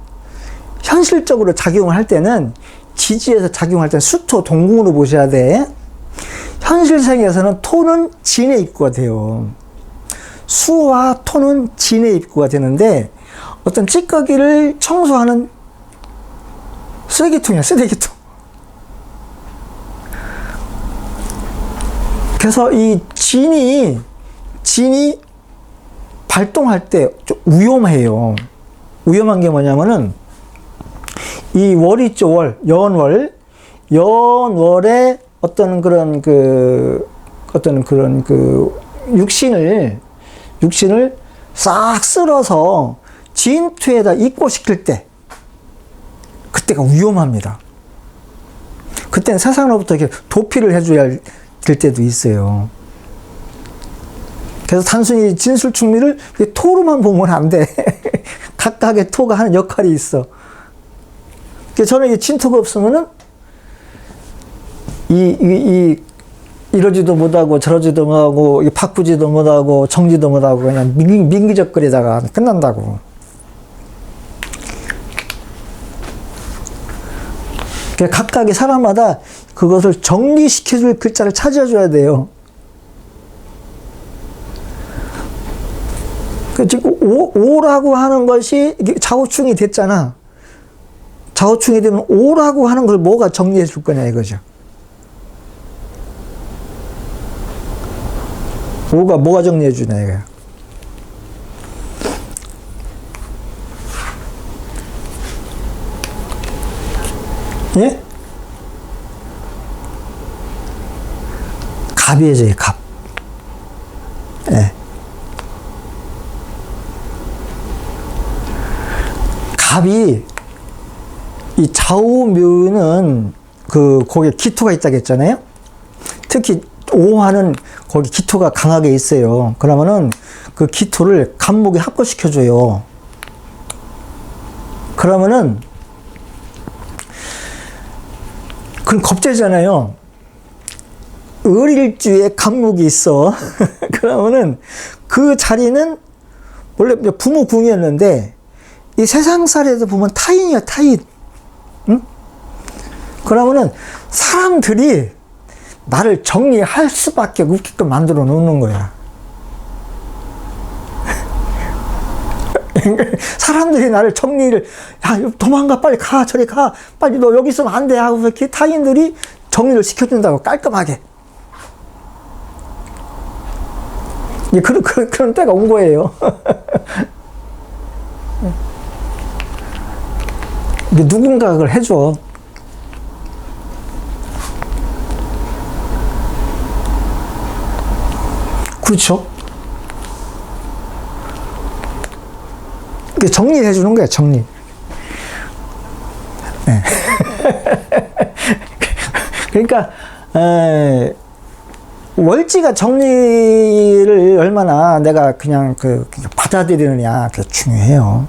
현실적으로 작용을 할 때는, 지지에서 작용할 때는 수토 동궁으로 보셔야 돼. 현실생에서는 토는 진의 입구가 돼요. 수와 토는 진의 입구가 되는데, 어떤 찌꺼기를 청소하는 쓰레기통이야, 쓰레기통. 그래서 이 진이 발동할 때 좀 위험해요. 위험한 게 뭐냐면은, 이 월이 있죠, 연월에 어떤 그런 육신을 싹 쓸어서 진토에다 입고시킬 때, 그때가 위험합니다. 그때는 세상으로부터 이렇게 도피를 해줘야 될 때도 있어요. 그래서 단순히 진술충미를 토로만 보면 안 돼. 각각의 토가 하는 역할이 있어. 그래서 저는 이 진토가 없으면은 이러지도 못하고 저러지도 못하고 바꾸지도 못하고 정지도 못하고 그냥 민기적거리다가 끝난다고. 각각의 사람마다 그것을 정리시켜줄 글자를 찾아줘야 돼요. 지금 오라고 하는 것이 좌우충이 됐잖아. 좌우충이 되면 오라고 하는 걸 뭐가 정리해 줄 거냐 이거죠. 오가 뭐가 정리해 주냐 이거야. 예? 갑이죠, 갑. 예. 갑이 이 좌우묘는 거기에 기토가 있다고 했잖아요. 특히 오화는 거기 기토가 강하게 있어요. 그러면은 그 기토를 갑목에 합거시켜줘요. 그러면은 그건 겁재잖아요. 을일주에 갑목이 있어. 그러면은 그 자리는 원래 부모궁이었는데 이 세상살에서 보면 타인이야, 타인. 응? 그러면은 사람들이 나를 정리할 수밖에 없게끔 만들어 놓는 거야. 사람들이 나를 정리를, 야, 도망가, 빨리 가, 저리 가, 빨리 너 여기 있으면 안 돼 하고 이렇게 타인들이 정리를 시켜준다고, 깔끔하게. 그런 때가 온 거예요. 누군가 그걸 해줘. 그렇죠? 정리해 주는 거야, 정리. 네. 그러니까, 월지가 정리를 얼마나 내가 그냥 받아들이느냐, 그게 중요해요.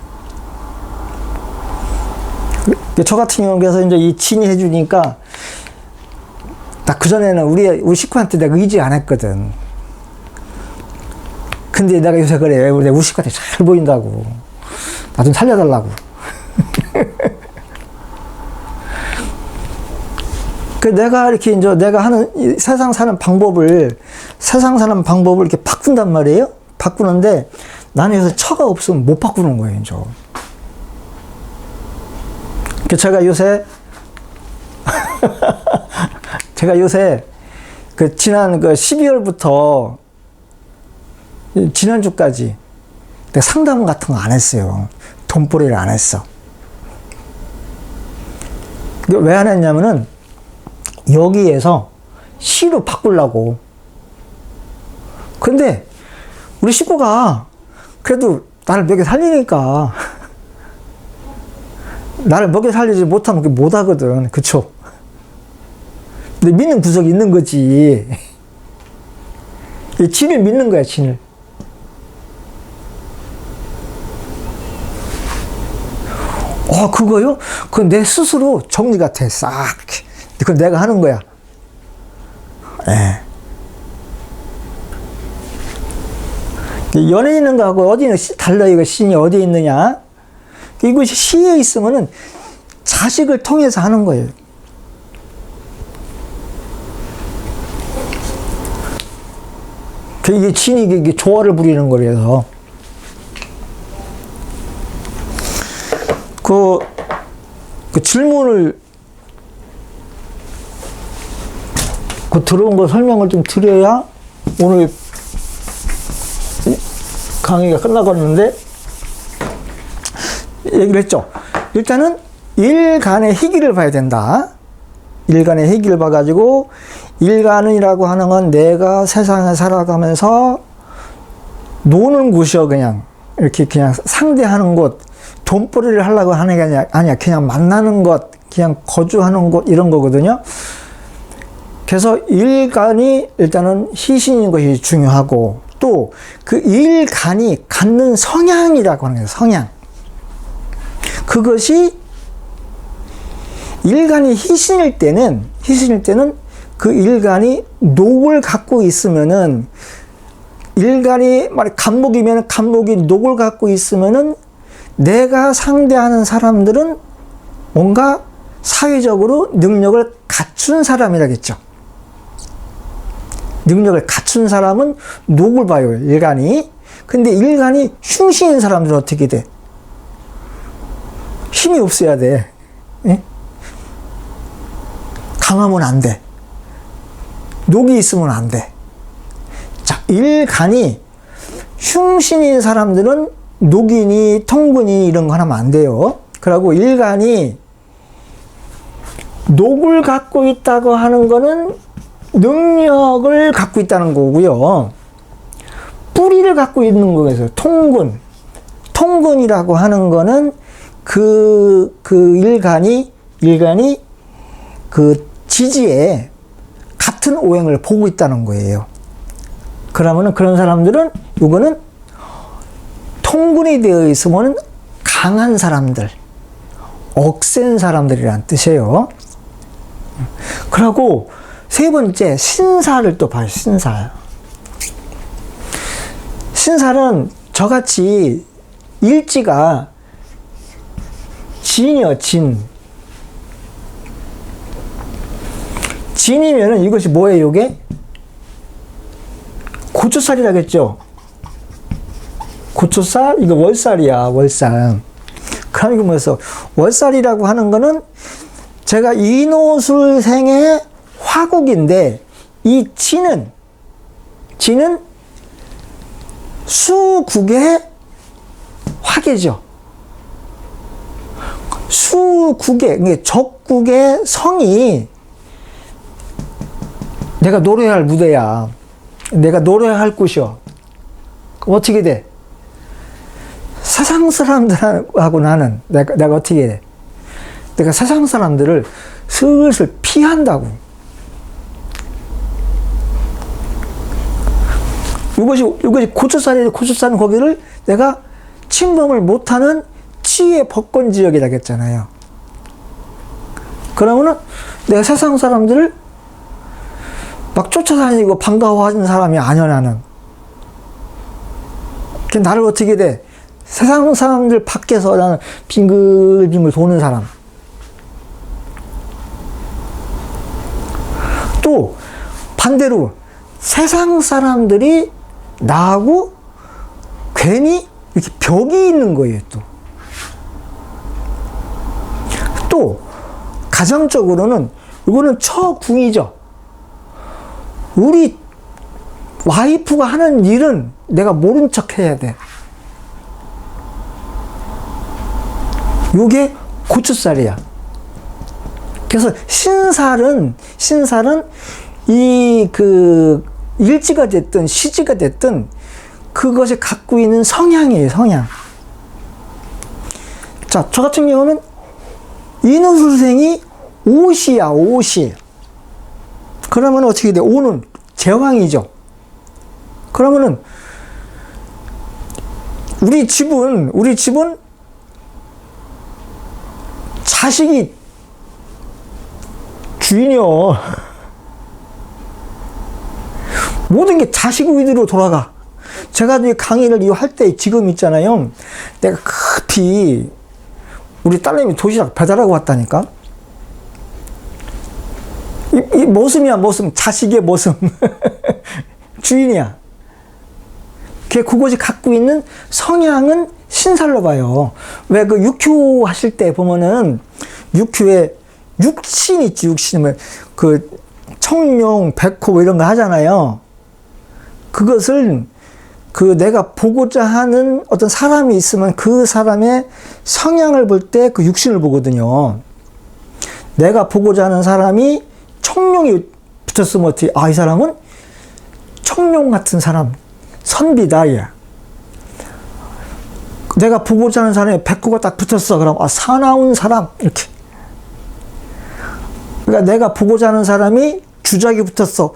저 같은 경우는 그래서 이제 이 진이 해주니까, 나 그전에는 우리 식구한테 내가 의지 안 했거든. 근데 내가 요새 그래. 우리 식구한테 잘 보인다고. 나 좀 살려달라고. 내가 이렇게 이제 내가 하는 세상 사는 방법을 이렇게 바꾼단 말이에요. 바꾸는데 나는 여기서 처가 없으면 못 바꾸는 거예요, 이제. 제가 요새 지난 12월부터 지난주까지 내가 상담 같은 거 안 했어요. 돈벌이를 안 했어. 왜 안 했냐면은 여기에서 시로 바꾸려고. 근데 우리 식구가 그래도 나를 먹여 살리니까 나를 먹여 살리지 못하면 못 하거든. 그쵸? 근데 믿는 구석이 있는 거지. 진을 믿는 거야, 진을. 그거요? 그건 내 스스로 정리가 돼, 싹. 그건 내가 하는 거야. 예. 연예인은 거하고 어디는 달라요. 이거 신이 어디에 있느냐? 이것이 시에 있으면은 자식을 통해서 하는 거예요. 이게 신이 이게 조화를 부리는 거라서. 그 질문을 들어온 거 설명을 좀 드려야 오늘 강의가 끝나갔는데, 얘기를 했죠. 일단은 일간의 희기를 봐야 된다. 일간의 희기를 봐가지고, 일간이라고 하는 건 내가 세상에 살아가면서 노는 곳이요. 그냥 이렇게 그냥 상대하는 곳, 돈벌이를 하려고 하는 게 아니야. 그냥 만나는 것, 그냥 거주하는 곳, 이런 거거든요. 그래서 일간이 일단은 희신인 것이 중요하고, 또 그 일간이 갖는 성향이라고 하는 거예요. 성향. 그것이 일간이 희신일 때는 그 일간이 녹을 갖고 있으면은, 일간이 간목이면 간목이 녹을 갖고 있으면은 내가 상대하는 사람들은 뭔가 사회적으로 능력을 갖춘 사람이라겠죠. 능력을 갖춘 사람은 녹을 봐요, 일간이. 근데 일간이 흉신인 사람들은 어떻게 돼? 힘이 없어야 돼. 예? 강하면 안 돼. 녹이 있으면 안 돼. 자, 일간이 흉신인 사람들은 녹이니 통근이 이런 거 하면 안 돼요. 그리고 일간이 녹을 갖고 있다고 하는 거는 능력을 갖고 있다는 거고요. 뿌리를 갖고 있는 거에서 통근이라고 하는 거는 그 일간이 그 지지에 같은 오행을 보고 있다는 거예요. 그러면은 그런 사람들은 이거는 통근이 되어 있으면 강한 사람들, 억센 사람들이란 뜻이에요. 그리고 세 번째, 신사를 또 봐요. 신살은 저같이 일지가 진이요, 진. 진이면은 이것이 뭐예요, 이게? 고초살이라겠죠? 고초살? 이거 월살이야, 월살. 그럼 이거 뭐였어? 월살이라고 하는 거는 제가 인호술생의 화국인데, 이 진은 수국의 화계죠. 수국의, 적국의 성이 내가 노래해야 할 무대야. 내가 노래해야 할 곳이요. 그럼 어떻게 돼? 세상 사람들하고 나는 내가 어떻게 돼? 내가 세상 사람들을 슬슬 피한다고. 이것이 고추살은 거기를 내가 침범을 못하는 치의 법권 지역이라고 했잖아요. 그러면은 내가 세상 사람들을 막 쫓아다니고 반가워하는 사람이 아니야, 나는. 나를 어떻게 돼? 세상 사람들 밖에서 나는 빙글빙글 도는 사람. 또 반대로 세상 사람들이 나하고 괜히 이렇게 벽이 있는 거예요, 또 가정적으로는 이거는 처궁이죠. 우리 와이프가 하는 일은 내가 모른 척 해야 돼. 요게 고추살이야. 그래서 신살은 이 일지가 됐든 시지가 됐든 그것이 갖고 있는 성향이에요, 성향. 자, 저 같은 경우는 인호술생이 오시야, 오시. 그러면 어떻게 돼? 오는 제왕이죠. 그러면은 우리 집은 자식이 주인이요. 모든 게 자식 위주로 돌아가. 제가 이 강의를 할 때 지금 있잖아요. 내가 급히 우리 딸내미 도시락 배달하고 왔다니까. 이 모습이야, 모습. 자식의 모습. 주인이야. 그것이 갖고 있는 성향은 신살로 봐요. 왜 그 육휴 하실 때 보면은 육휴에 육신 있지, 육신. 그 청룡, 백호 뭐 이런 거 하잖아요. 그것을 내가 보고자 하는 어떤 사람이 있으면 그 사람의 성향을 볼 때 그 육신을 보거든요. 내가 보고자 하는 사람이 청룡이 붙었으면 어떻게, 이 사람은 청룡 같은 사람, 선비다, 야. 내가 보고자 하는 사람이 백호가 딱 붙었어. 그럼, 사나운 사람, 이렇게. 그러니까 내가 보고자 하는 사람이 주작이 붙었어.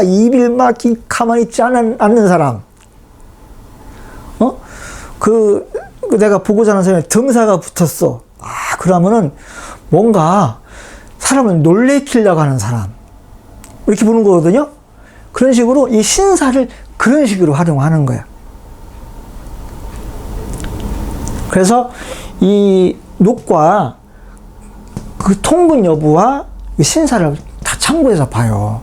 입을 막 가만히 있지 않는 사람. 내가 보고자 하는 사람이 등사가 붙었어. 그러면은 뭔가 사람을 놀래키려고 하는 사람. 이렇게 보는 거거든요. 그런 식으로 이 신사를 그런 식으로 활용하는 거야. 그래서 이 녹과 그 통분 여부와 신사를 다 참고해서 봐요.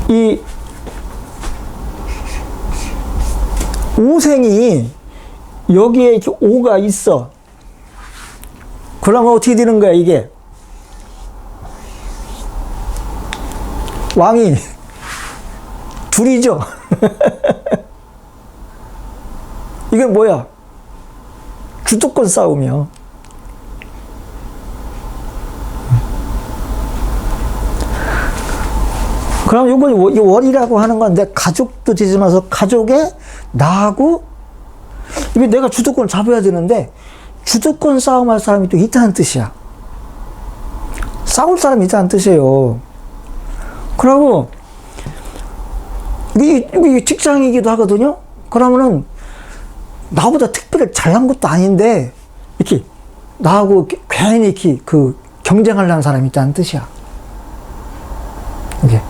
이 오생이 여기에 이렇게 오가 있어. 그러면 어떻게 되는 거야, 이게? 왕이 둘이죠. 이게 뭐야? 주도권 싸움이요. 그럼 이 월이라고 하는 건 내 가족도 되지만서 가족의 나하고 이게 내가 주도권을 잡아야 되는데 주도권 싸움할 사람이 또 있다는 뜻이야. 싸울 사람이 있다는 뜻이에요. 그러고 이게 직장이기도 하거든요. 그러면은 나보다 특별히 잘난 것도 아닌데 이렇게 나하고 괜히 이렇게 경쟁하려는 사람이 있다는 뜻이야. 이게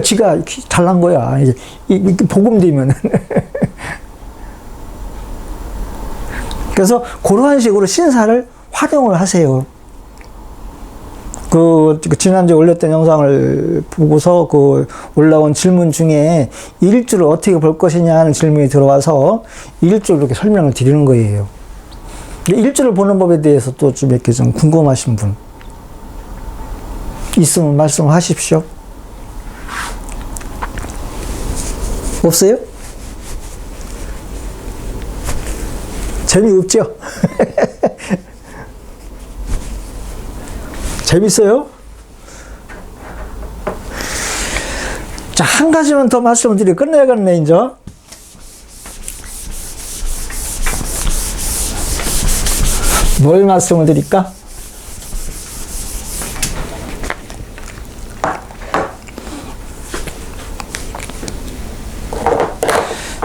지가 이렇게 잘난 거야. 이게 복음되면은. 그래서 그러한 식으로 신사를 활용을 하세요. 지난주에 올렸던 영상을 보고서 올라온 질문 중에 일주를 어떻게 볼 것이냐 하는 질문이 들어와서 일주를 이렇게 설명을 드리는 거예요. 일주를 보는 법에 대해서 또 좀 이렇게 좀 궁금하신 분 있으면 말씀하십시오. 없어요? 재미없죠? 재밌어요? 자, 한 가지만 더 말씀을 드리고 끝내야겠네, 이제. 뭘 말씀을 드릴까?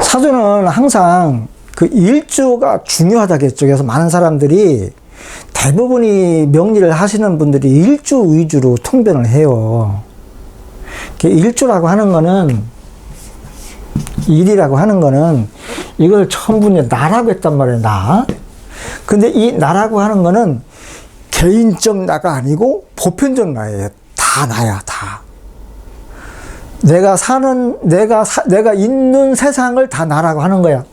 사주는 항상 일주가 중요하다겠죠. 그래서 많은 사람들이 대부분이 명리를 하시는 분들이 일주 위주로 통변을 해요. 일주라고 하는 거는, 일이라고 하는 거는 이걸 전부 나라고 했단 말이에요, 나. 근데 이 나라고 하는 거는 개인적 나가 아니고 보편적 나예요. 다 나야, 다. 내가 있는 세상을 다 나라고 하는 거야.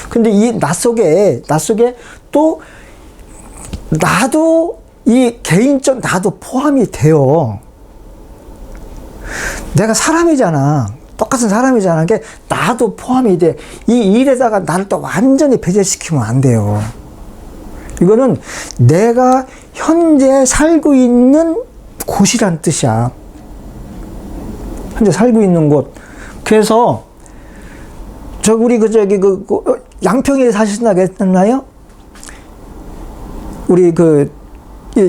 근데 이 나 속에 또 나도 이 개인적 나도 포함이 돼요. 내가 사람이잖아. 똑같은 사람이잖아. 그게 나도 포함이 돼. 이 일에다가 나를 또 완전히 배제시키면 안 돼요. 이거는 내가 현재 살고 있는 곳이란 뜻이야. 현재 살고 있는 곳. 그래서 우리 양평에 사신다고 했나요? 우리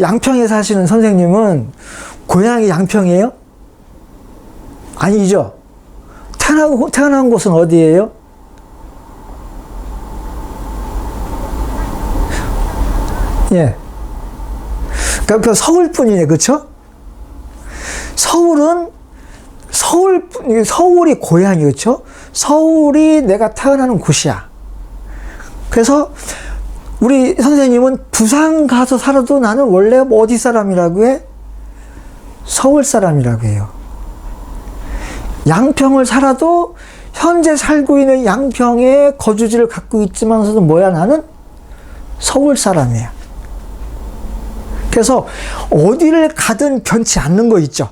양평에 사시는 선생님은 고향이 양평이에요? 아니죠. 태어난 곳은 어디예요? 예. 그러니까 서울뿐이네, 그쵸? 서울은 서울이 고향이, 그렇죠? 서울이 내가 태어나는 곳이야. 그래서 우리 선생님은 부산 가서 살아도 나는 원래 어디 사람이라고 해? 서울 사람이라고 해요. 양평을 살아도 현재 살고 있는 양평에 거주지를 갖고 있지만서도 뭐야, 나는 서울 사람이야. 그래서 어디를 가든 변치 않는 거 있죠.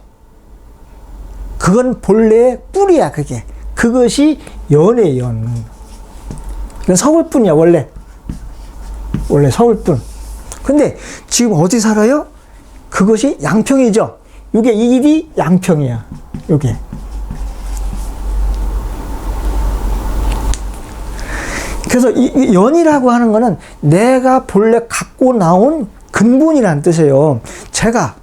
그건 본래의 뿌리야, 그게. 그것이 연이에요, 연. 이건 서울뿐이야, 원래. 원래 서울뿐. 근데 지금 어디 살아요? 그것이 양평이죠. 요게 일이 양평이야, 요게. 그래서 이 연이라고 하는 거는 내가 본래 갖고 나온 근본이라는 뜻이에요. 제가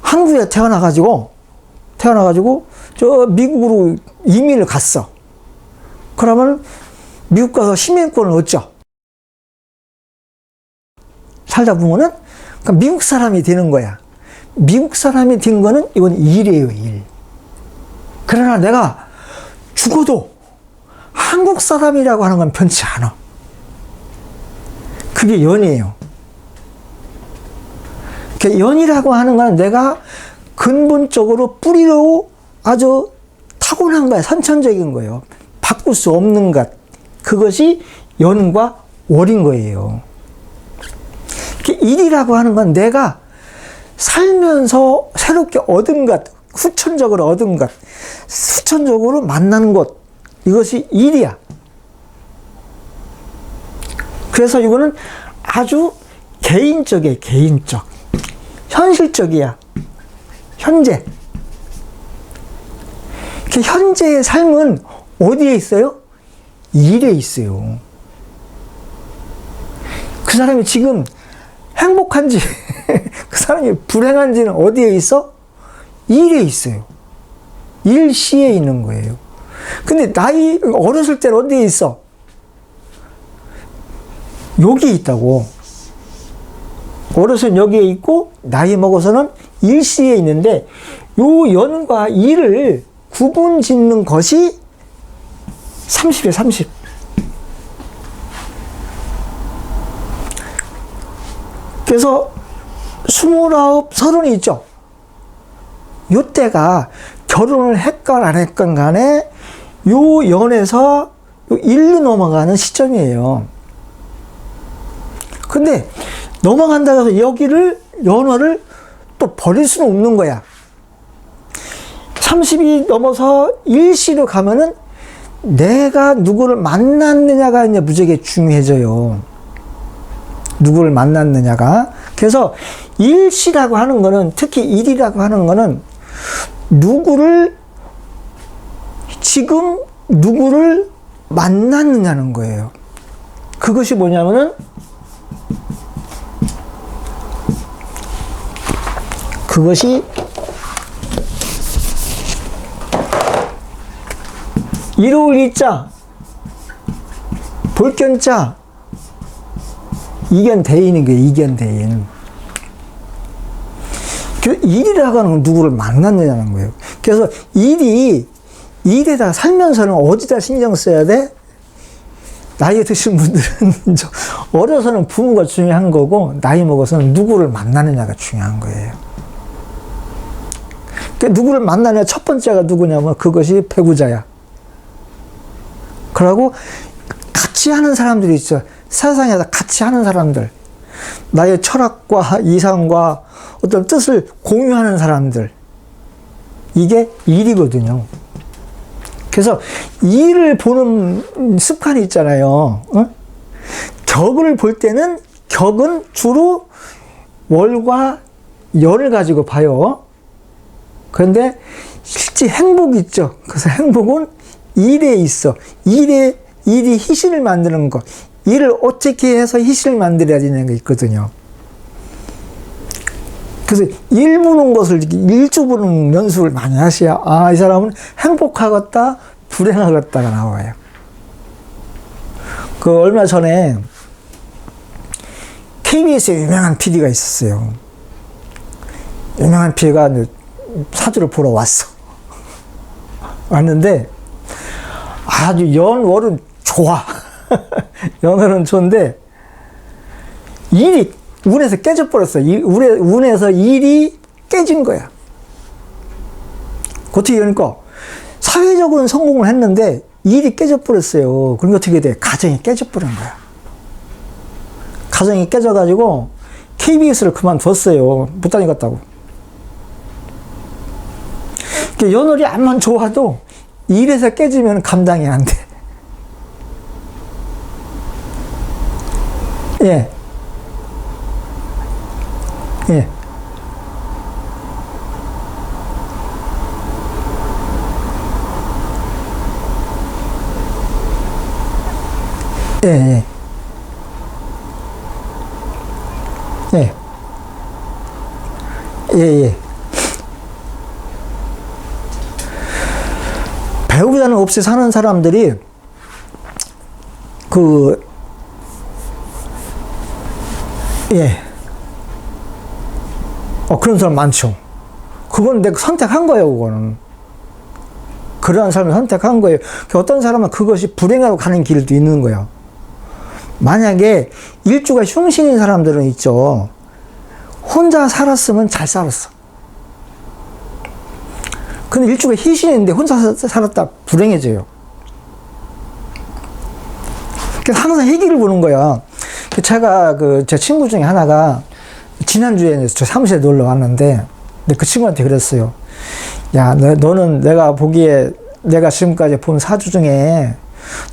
한국에 태어나가지고 저 미국으로 이민을 갔어. 그러면 미국 가서 시민권을 얻죠. 살다 보면은 그러니까 미국 사람이 되는 거야. 미국 사람이 된 거는 이건 일이에요, 일. 그러나 내가 죽어도 한국 사람이라고 하는 건 변치 않아. 그게 연이에요. 연이라고 하는 건 내가 근본적으로 뿌리로 아주 타고난 거야. 선천적인 거예요. 바꿀 수 없는 것. 그것이 연과 월인 거예요. 일이라고 하는 건 내가 살면서 새롭게 얻은 것, 후천적으로 얻은 것, 후천적으로 만난 것, 이것이 일이야. 그래서 이거는 아주 개인적이에요, 개인적. 현실적이야. 현재. 현재의 삶은 어디에 있어요? 일에 있어요. 그 사람이 지금 행복한지, 그 사람이 불행한지는 어디에 있어? 일에 있어요. 일시에 있는 거예요. 근데 어렸을 때는 어디에 있어? 여기 있다고. 어려서는 여기에 있고, 나이 먹어서는 일시에 있는데, 요 연과 일을 구분 짓는 것이 30이에요, 30. 그래서 29, 30이 있죠. 요때가 결혼을 했건 안 했건 간에 요 연에서 요 일로 넘어가는 시점이에요. 근데 넘어간다고 해서 여기를, 연월을 또 버릴 수는 없는 거야. 30이 넘어서 일시로 가면은 내가 누구를 만났느냐가 이제 무지하게 중요해져요. 누구를 만났느냐가. 그래서 일시라고 하는 거는, 특히 일이라고 하는 거는 지금 누구를 만났느냐는 거예요. 그것이 뭐냐면은, 그것이 이로울 이자, 볼견자, 이견대인인 거예요, 이견대인. 일이라고 하는 건 누구를 만났느냐는 거예요. 그래서 일에다가 살면서는 어디다 신경 써야 돼? 나이 드신 분들은 어려서는 부모가 중요한 거고, 나이 먹어서는 누구를 만나느냐가 중요한 거예요. 누구를 만나냐, 첫 번째가 누구냐면 그것이 배우자야. 그러고 같이 하는 사람들이 있죠. 세상에서 같이 하는 사람들. 나의 철학과 이상과 어떤 뜻을 공유하는 사람들. 이게 일이거든요. 그래서 일을 보는 습관이 있잖아요. 격을 볼 때는, 격은 주로 월과 연을 가지고 봐요. 그런데 실제 행복이 있죠. 그래서 행복은 일에 있어. 일이 희실을 만드는 것. 일을 어떻게 해서 희실을 만들어야 되는 게 있거든요. 그래서 일 보는 것을, 일주 보는 연습을 많이 하셔야, 이 사람은 행복하겠다, 불행하겠다가 나와요. 얼마 전에 KBS에 유명한 PD가 있었어요. 유명한 PD가 사주를 보러 왔어. 왔는데 아주 연월은 좋아. 연월은 좋은데 일이 운에서 깨져버렸어. 운에서 일이 깨진 거야. 어떻게 그러니까 사회적으로는 성공을 했는데 일이 깨져버렸어요. 그러니까 어떻게 돼? 가정이 깨져버린 거야. 가정이 깨져가지고 KBS를 그만뒀어요. 못 다니겠다고. 연월이 암만 좋아도 일에서 깨지면 감당이 안 돼. 예. 예. 예, 예. 예. 예, 예. 배우자는 없이 사는 사람들이 예. 그런 사람 많죠. 그건 내가 선택한 거예요, 그거는. 그러한 삶을 선택한 거예요. 어떤 사람은 그것이 불행하고 가는 길도 있는 거예요. 만약에 일주가 흉신인 사람들은 있죠. 혼자 살았으면 잘 살았어. 근데 일주가 희신인데 혼자 살았다 불행해져요. 그래서 항상 희귀를 보는 거야. 제가 제 친구 중에 하나가 지난주에 저 사무실에 놀러 왔는데 그 친구한테 그랬어요. 야, 너는 내가 보기에 내가 지금까지 본 사주 중에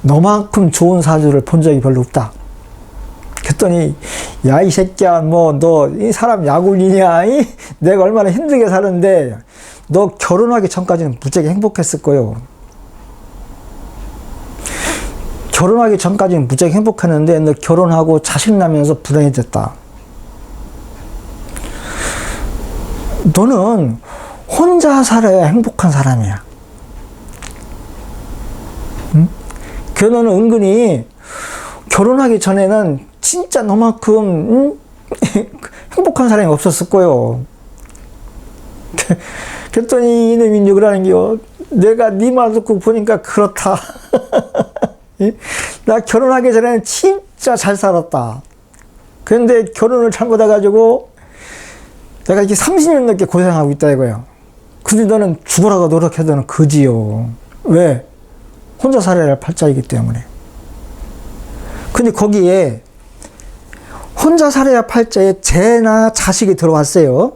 너만큼 좋은 사주를 본 적이 별로 없다. 그랬더니 야, 이 새끼야, 너 이 사람 약올리냐? 내가 얼마나 힘들게 사는데 너 결혼하기 전까지는 무지하게 행복했을 거요. 결혼하기 전까지는 무지하게 행복했는데 너 결혼하고 자식 나면서 불행해졌다. 너는 혼자 살아야 행복한 사람이야. 응? 너는 은근히 결혼하기 전에는 진짜 너만큼 행복한 사람이 없었을 거요. 그랬더니 이놈이 그러는 게요. 내가 네 말 듣고 보니까 그렇다. 나 결혼하기 전에는 진짜 잘 살았다. 그런데 결혼을 잘못해가지고 내가 이렇게 30년 넘게 고생하고 있다 이거야. 근데 너는 죽으라고 노력해도 너는 거지요. 왜? 혼자 살아야 할 팔자이기 때문에. 근데 거기에 혼자 살아야 할 팔자에 재나 자식이 들어왔어요.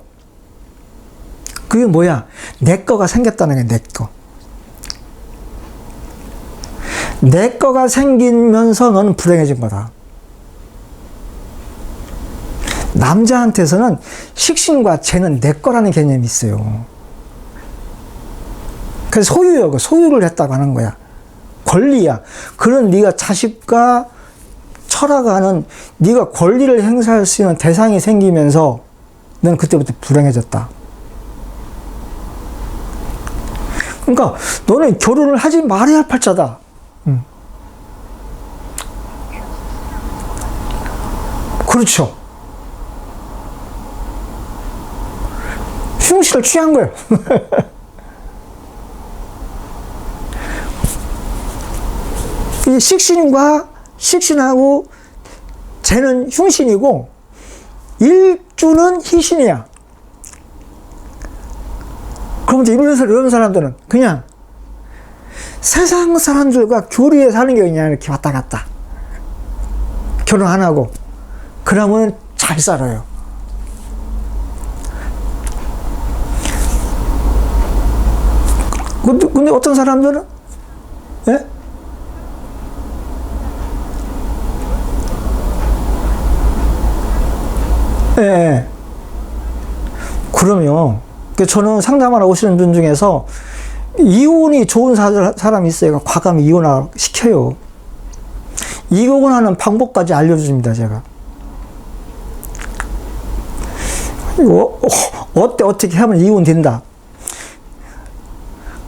그게 뭐야? 내 거가 생겼다는 게 내 거. 내 거가 생기면서 너는 불행해진 거다. 남자한테서는 식신과 재는 내 거라는 개념이 있어요. 그래서 소유요. 소유를 했다고 하는 거야. 권리야. 그런 네가 자식과 철학하는 네가 권리를 행사할 수 있는 대상이 생기면서 너는 그때부터 불행해졌다. 그러니까 너는 결혼을 하지 말아야 할 팔자다. 그렇죠. 흉신을 취한 거예요. 이 식신하고 재는 흉신이고 일주는 희신이야. 그럼 이제 이런 사람들은 그냥 세상 사람들과 교류해 사는 게 그냥 이렇게 왔다 갔다. 결혼 안 하고. 그러면 잘 살아요. 근데 어떤 사람들은, 예? 예. 그럼요. 저는 상담하러 오시는 분 중에서 이혼이 좋은 사람이 있어요. 과감히 이혼을 시켜요. 이혼하는 방법까지 알려줍니다, 제가. 어떻게 하면 이혼된다.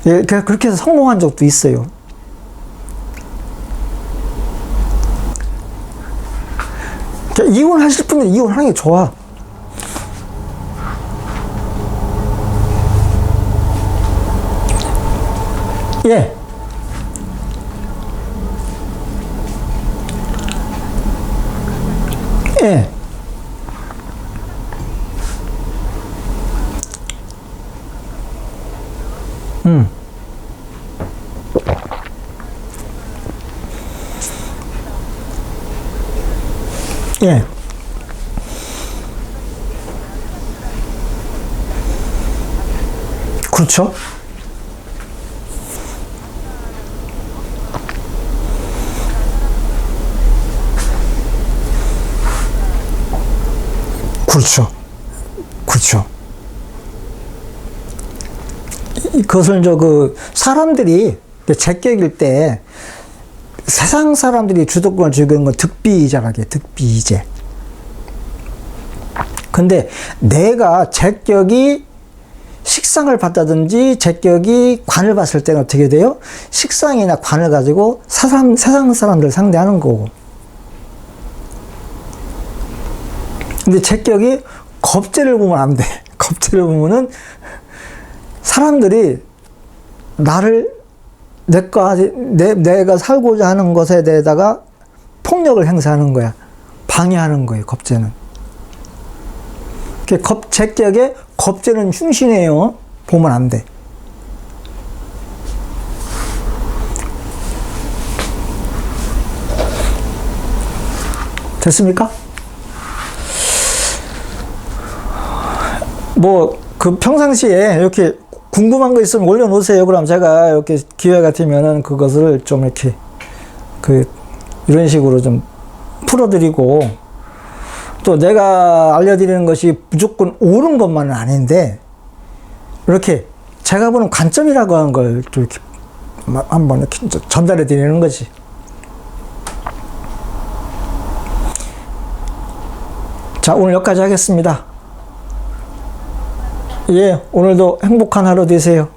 예, 그렇게 해서 성공한 적도 있어요. 이혼하실 분들 이혼하는 게 좋아. 예. 예. 예. 그렇죠. 그렇죠. 그렇죠. 그것을 사람들이 제격일 때 세상 사람들이 주도권을 쥐고 있는 건 득비이자라고 해요. 득비이제. 근데 내가 제격이 식상을 받다든지 제격이 관을 봤을 때는 어떻게 돼요? 식상이나 관을 가지고 세상 사람들을 상대하는 거고. 근데 제격이 겁재를 보면 안 돼. 겁재를 보면은 사람들이 나를 내가 살고자 하는 것에 대해다가 폭력을 행사하는 거야. 방해하는 거예요, 겁재는. 제격에 겁재는 흉신해요. 보면 안 돼. 됐습니까? 평상시에 이렇게 궁금한 거 있으면 올려놓으세요. 그럼 제가 이렇게 기회 같으면은 그것을 좀 이렇게, 이런 식으로 좀 풀어드리고, 또 내가 알려드리는 것이 무조건 옳은 것만은 아닌데, 이렇게 제가 보는 관점이라고 하는 걸 또 이렇게 한번 이렇게 전달해 드리는 거지. 자, 오늘 여기까지 하겠습니다. 예, 오늘도 행복한 하루 되세요.